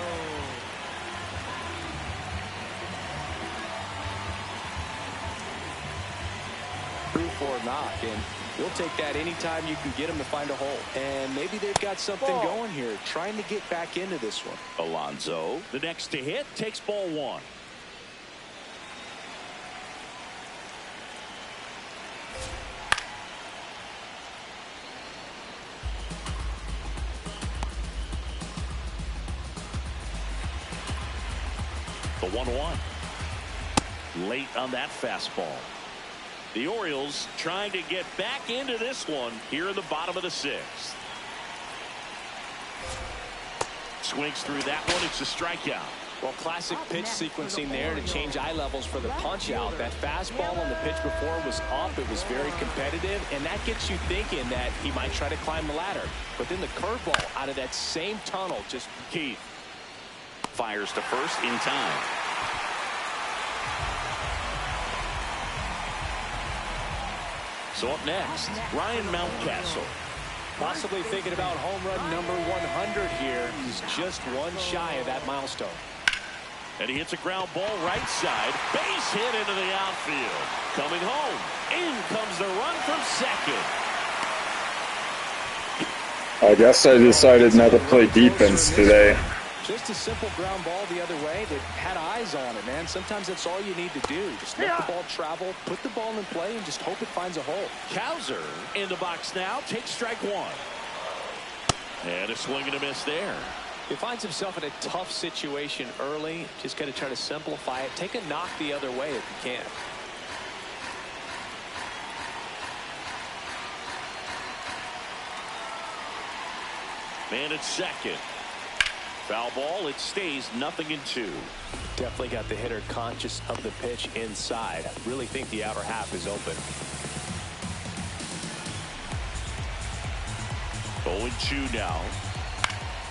Proof or knock, and you'll take that anytime you can get them to find a hole. And maybe they've got something going here, trying to get back into this one. Alonso, the next to hit, takes ball 1. The 1-1. Late on that fastball. The Orioles trying to get back into this one here in the bottom of the 6th. Swings through that one. It's a strikeout. Well, classic pitch sequencing there to change eye levels for the punch out. That fastball on the pitch before was up. It was very competitive, and that gets you thinking that he might try to climb the ladder. But then the curveball out of that same tunnel, just Keith fires to first in time. So up next, Ryan Mountcastle. Possibly thinking about home run number 100 here. He's just one shy of that milestone. And he hits a ground ball right side. Base hit into the outfield. Coming home. In comes the run from second. I guess I decided not to play defense today. Just a simple ground ball the other way that had eyes on it, man. Sometimes that's all you need to do. Just let the ball travel, put the ball in play, and just hope it finds a hole. Cowser in the box now. Takes strike 1. And a swing and a miss there. He finds himself in a tough situation early. Just got to try to simplify it. Take a knock the other way if you can. Man at second. Foul ball. It stays 0-2. Definitely got the hitter conscious of the pitch inside. I really think the outer half is open. 0-2 now.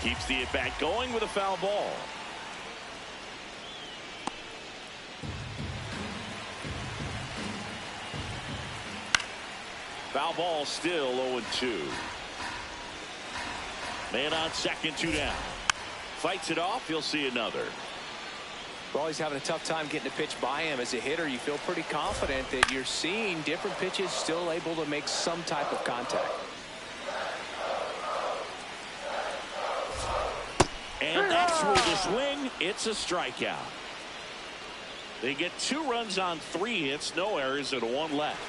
Keeps the at-bat going with a foul ball. Foul ball still 0-2. Man on second, 2 down. Fights it off. He'll see another. Well, he's having a tough time getting a pitch by him. As a hitter, you feel pretty confident that you're seeing different pitches still able to make some type of contact. And that's through the swing. It's a strikeout. They get 2 runs on 3 hits, no errors, and 1 left.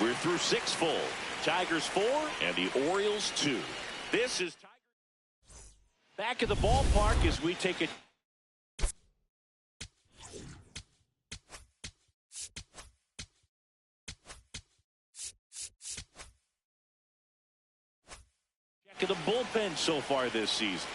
We're through 6 full. Tigers 4 and the Orioles 2. This is Tigers back at the ballpark as we take it. Check of the bullpen so far this season.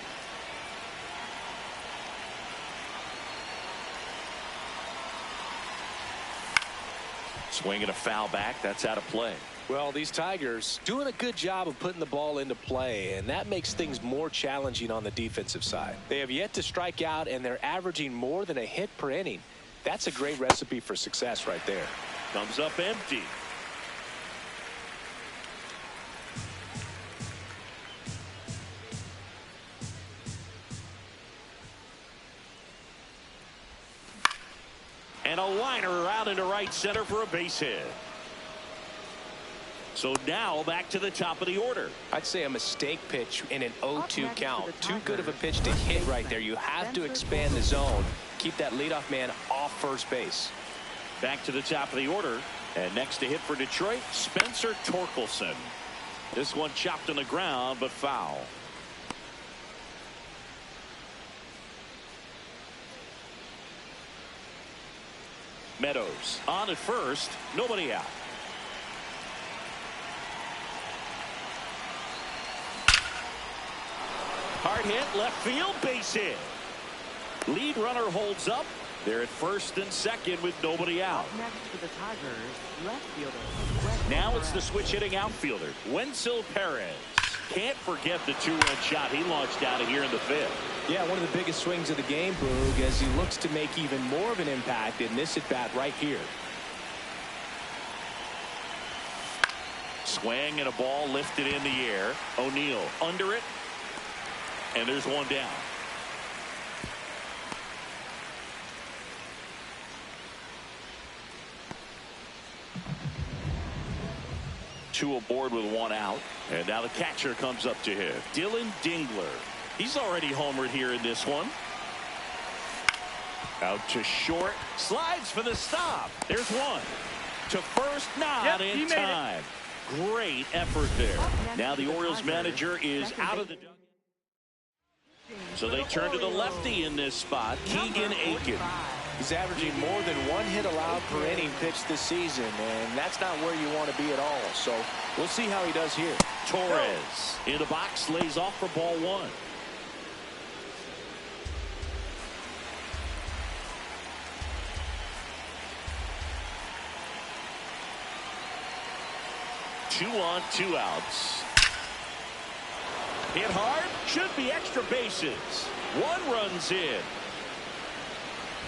Swinging a foul back. That's out of play. Well, these Tigers doing a good job of putting the ball into play, and that makes things more challenging on the defensive side. They have yet to strike out, and they're averaging more than a hit per inning. That's a great recipe for success right there. Comes up empty. And a liner out into right center for a base hit. So now back to the top of the order. I'd say a mistake pitch in an 0-2 count. Too good of a pitch to hit right there. You have to expand the zone. Keep that leadoff man off first base. Back to the top of the order. And next to hit for Detroit, Spencer Torkelson. This one chopped on the ground, but foul. Meadows on at first, nobody out. Hard hit, left field, base hit. Lead runner holds up. They're at first and second with nobody out. Next for the Tigers, left fielder. Now it's the switch hitting outfielder, Wenzel Perez. Can't forget the 2-run shot he launched out of here in the 5th. Yeah, one of the biggest swings of the game, Boog, as he looks to make even more of an impact in this at-bat right here. Swing and a ball lifted in the air. O'Neill under it. And there's one down. Two aboard with 1 out. And now the catcher comes up to hit. Dylan Dingler. He's already homered here in this one. Out to short. Slides for the stop. There's one. To first, not in time. Great effort there. Now the Orioles manager is out of the dugout. So they turn to the lefty in this spot, Keegan Aiken. He's averaging more than 1 hit allowed per inning pitched this season, and that's not where you want to be at all. So we'll see how he does here. Torres in the box, lays off for ball 1. Two on, 2 outs. Hit hard, should be extra bases. 1 runs in.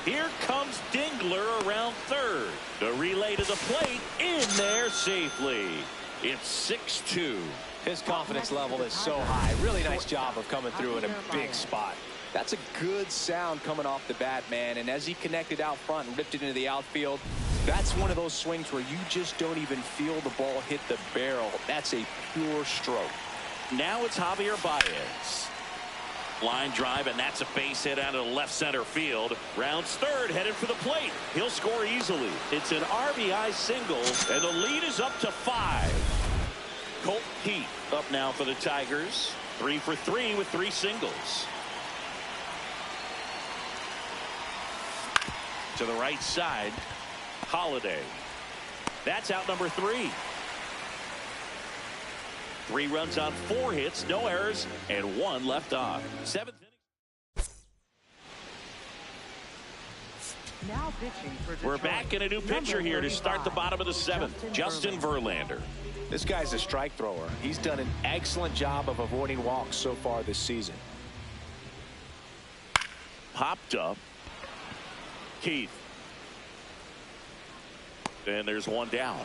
Here comes Dingler around third. The relay to the plate, in there safely. It's 6-2. His confidence level is so high. Really nice job of coming through in a big spot. That's a good sound coming off the bat, man. And as he connected out front and ripped it into the outfield, that's one of those swings where you just don't even feel the ball hit the barrel. That's a pure stroke. Now it's Javier Baez. Line drive, and that's a base hit out of the left center field. Rounds third, headed for the plate. He'll score easily. It's an RBI single, and the lead is up to 5. Colt Heath up now for the Tigers. 3 for 3 with 3 singles. To the right side, Holiday. That's out number 3. 3 runs on 4 hits, no errors, and 1 left on. 7th inning. Now pitching for Detroit. We're back in a new pitcher here to start the bottom of the 7th. Justin Verlander. This guy's a strike thrower. He's done an excellent job of avoiding walks so far this season. Popped up. Keith. And there's 1 down.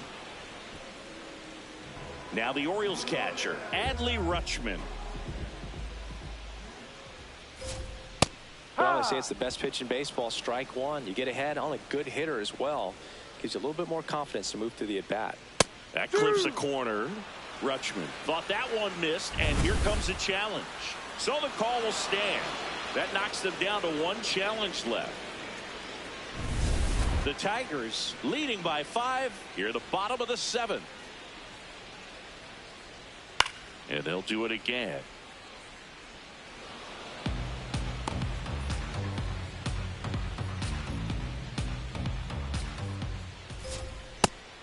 Now the Orioles catcher, Adley Rutschman. Well, I say it's the best pitch in baseball. Strike one. You get ahead on a good hitter as well. Gives you a little bit more confidence to move through the at-bat. That clips a corner. Rutschman thought that one missed, and here comes a challenge. So the call will stand. That knocks them down to one challenge left. The Tigers leading by 5 here at the bottom of the 7th. And they'll do it again.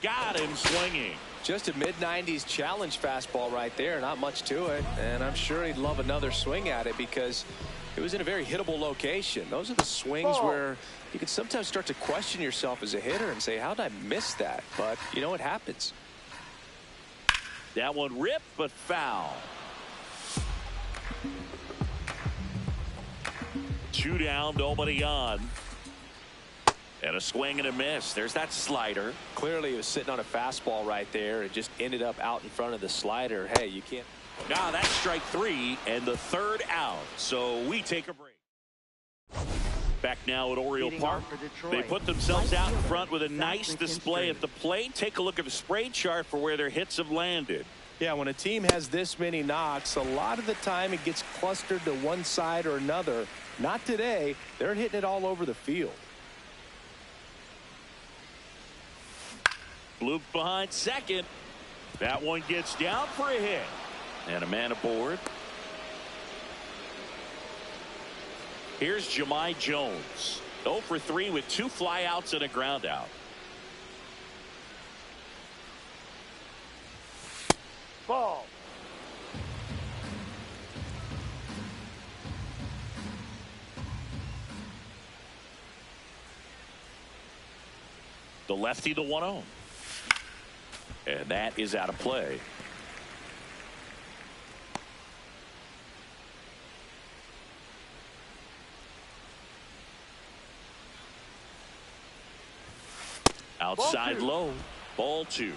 Got him swinging. Just a mid-90s challenge fastball right there. Not much to it. And I'm sure he'd love another swing at it because it was in a very hittable location. Those are the swings where you can sometimes start to question yourself as a hitter and say, how did I miss that? But, you know, it happens. That one ripped, but foul. 2 down, nobody on. And a swing and a miss. There's that slider. Clearly, he was sitting on a fastball right there. It just ended up out in front of the slider. Hey, you can't. Now that's strike 3 and the 3rd out. So we take a break. Back now at Oriole Park. They put themselves out in front with a nice display at the plate. Take a look at the spray chart for where their hits have landed. Yeah, when a team has this many knocks, a lot of the time it gets clustered to one side or another. Not today. They're hitting it all over the field. Bloop behind second. That one gets down for a hit. And a man aboard. Here's Jahmai Jones. 0 for 3 with 2 flyouts and a ground out. Ball. The lefty, the 1-0. And that is out of play. Outside low. Ball 2.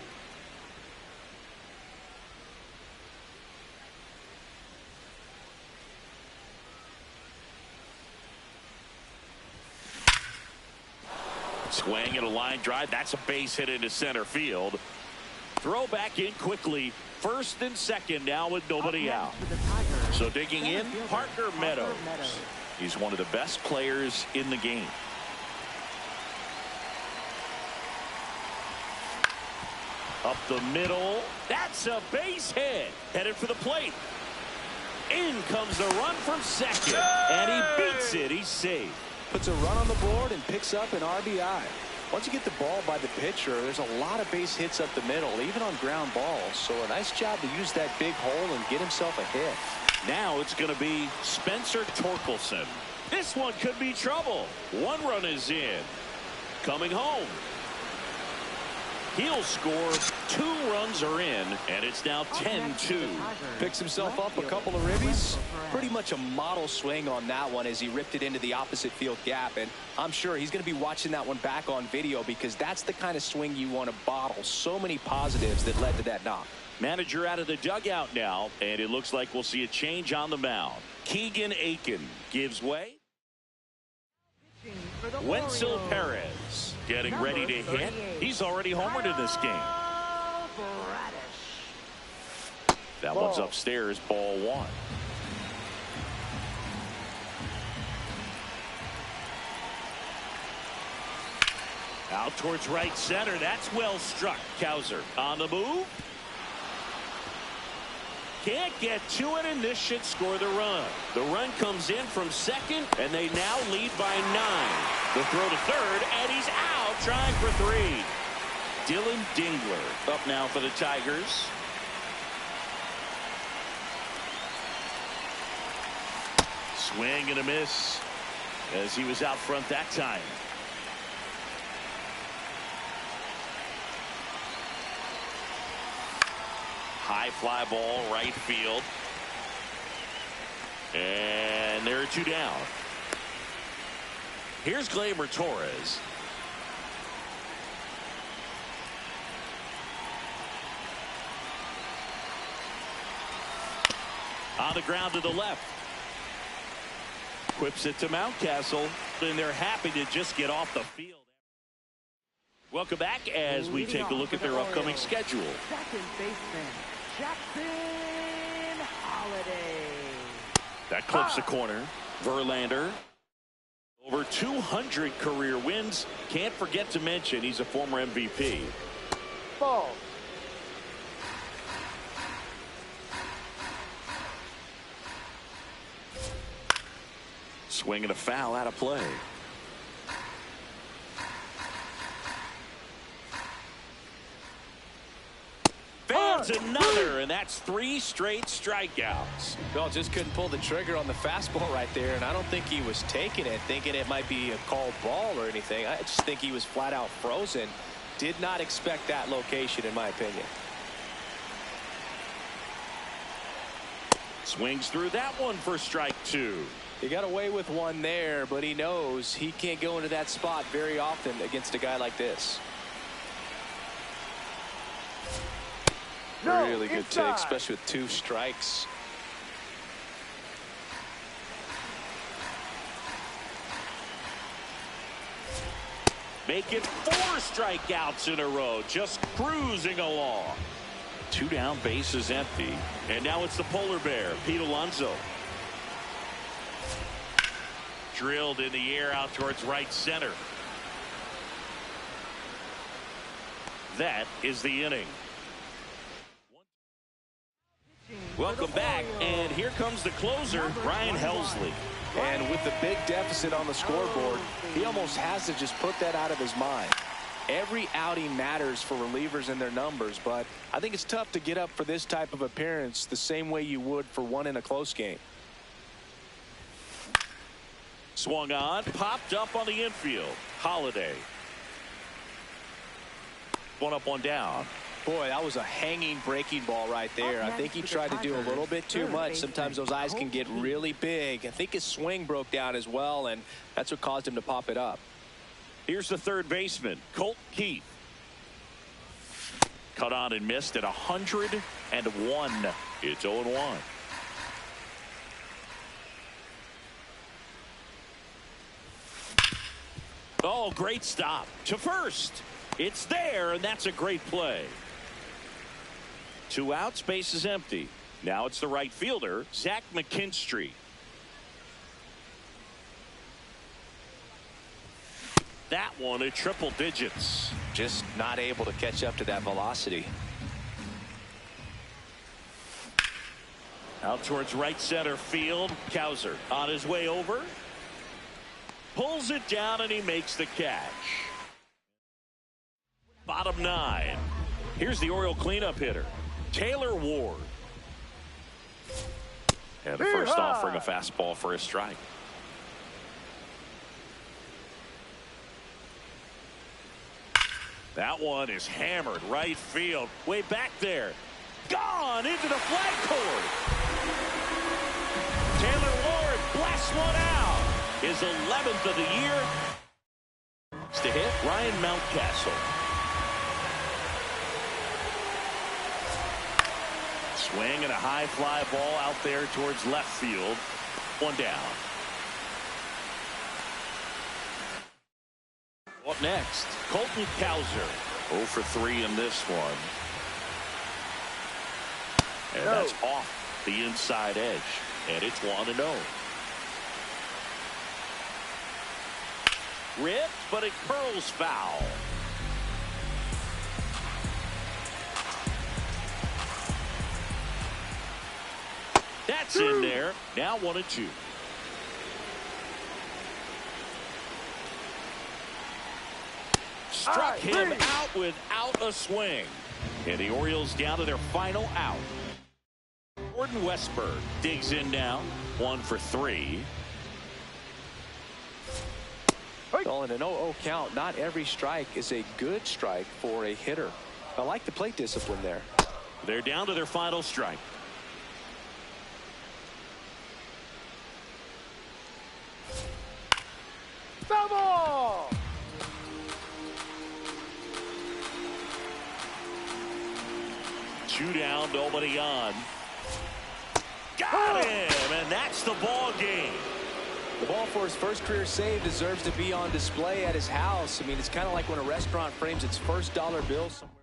Swing and a line drive. That's a base hit into center field. Throw back in quickly. First and second now with nobody out. So digging in, Parker Meadows. He's one of the best players in the game. Up the middle. That's a base hit. Headed for the plate. In comes the run from second. And he beats it. He's safe. Puts a run on the board and picks up an RBI. Once you get the ball by the pitcher, there's a lot of base hits up the middle, even on ground balls. So a nice job to use that big hole and get himself a hit. Now it's going to be Spencer Torkelson. This one could be trouble. 1 run is in. Coming home. He'll score. 2 runs are in, and it's now 10-2. Picks himself up a couple of ribbies. Pretty much a model swing on that one as he ripped it into the opposite field gap. And I'm sure he's going to be watching that one back on video because that's the kind of swing you want to bottle. So many positives that led to that knock. Manager out of the dugout now, and it looks like we'll see a change on the mound. Keegan Aiken gives way. Wenzel Perez getting ready to hit. He's already homered in this game. That one's upstairs, ball 1. Out towards right center. That's well struck. Cowser on the move. Can't get to it, and this should score the run. The run comes in from second, and they now lead by 9. The throw to third, and he's out trying for 3. Dylan Dingler up now for the Tigers. Swing and a miss as he was out front that time. High fly ball, right field. And there are 2 down. Here's Gleyber Torres. On the ground to the left. Quips it to Mountcastle, and they're happy to just get off the field. Welcome back as we take a look at their upcoming schedule. Second baseman, Jackson Holiday. That clips the corner. Verlander. Over 200 career wins. Can't forget to mention he's a former MVP. Ball. Swing and a foul out of play. Fans another, and that's 3 straight strikeouts. Well, just couldn't pull the trigger on the fastball right there, and I don't think he was taking it, thinking it might be a called ball or anything. I just think he was flat out frozen. Did not expect that location, in my opinion. Swings through that one for strike 2. He got away with one there, but he knows he can't go into that spot very often against a guy like this. No, Really good inside. take, especially with 2 strikes. Making 4 strikeouts in a row, just cruising along. 2 down, bases empty, and now it's the polar bear, Pete Alonso. Drilled in the air out towards right center. That is the inning. Welcome back, and here comes the closer, Ryan Helsley. And with the big deficit on the scoreboard, he almost has to just put that out of his mind. Every outing matters for relievers and their numbers, but I think it's tough to get up for this type of appearance the same way you would for one in a close game. Swung on, popped up on the infield. Holiday. 1 up, 1 down. Boy, that was a hanging breaking ball right there. I think he tried to do a little bit too much. Sometimes those eyes can get really big. I think his swing broke down as well, and that's what caused him to pop it up. Here's the third baseman, Colt Keith. Cut on and missed at 101. It's 0-1. Oh, great stop to first. It's there, and that's a great play. 2 outs, base is empty. Now it's the right fielder, Zach McKinstry. That one at triple digits. Just not able to catch up to that velocity. Out towards right center field. Cowser on his way over. Pulls it down, and he makes the catch. Bottom 9. Here's the Oriole cleanup hitter, Taylor Ward. And the first offering a fastball for a strike. That one is hammered right field. Way back there. Gone into the flagpole. Taylor Ward blasts one out. His 11th of the year. To hit Ryan Mountcastle. Swing and a high fly ball out there towards left field. 1 down. Up next, Colton Cowser. 0 for 3 in this one. And that's off the inside edge. And it's 1-0. Ripped, but it curls foul. That's in there. Now 1-2. Struck him out without a swing. And the Orioles down to their final out. Jordan Westburg digs in now. 1 for 3. Well, in an 0-0 count, not every strike is a good strike for a hitter. I like the plate discipline there. They're down to their final strike. Double! Two down, nobody on. Got him, and that's the ball game. The ball for his first career save deserves to be on display at his house. I mean, it's kind of like when a restaurant frames its first dollar bill somewhere.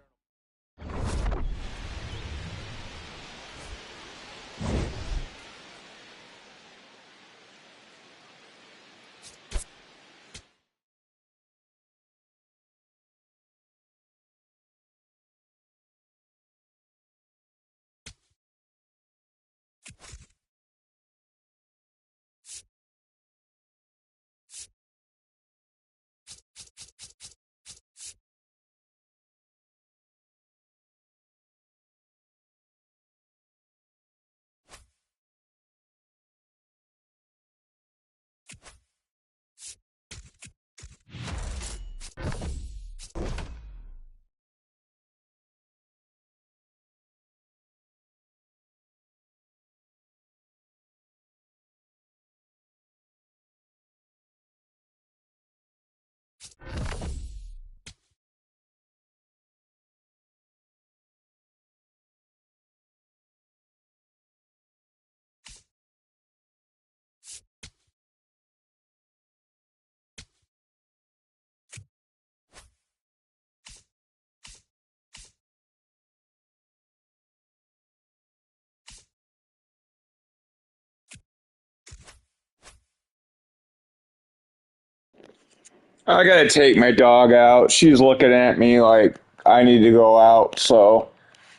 I gotta take my dog out. She's looking at me like I need to go out, so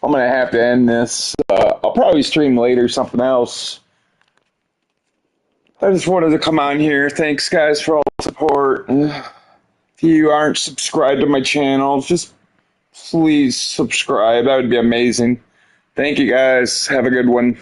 I'm gonna have to end this. I'll probably stream later something else. I just wanted to come on here. Thanks, guys, for all the support. If you aren't subscribed to my channel, just please subscribe. That would be amazing. Thank you, guys. Have a good one.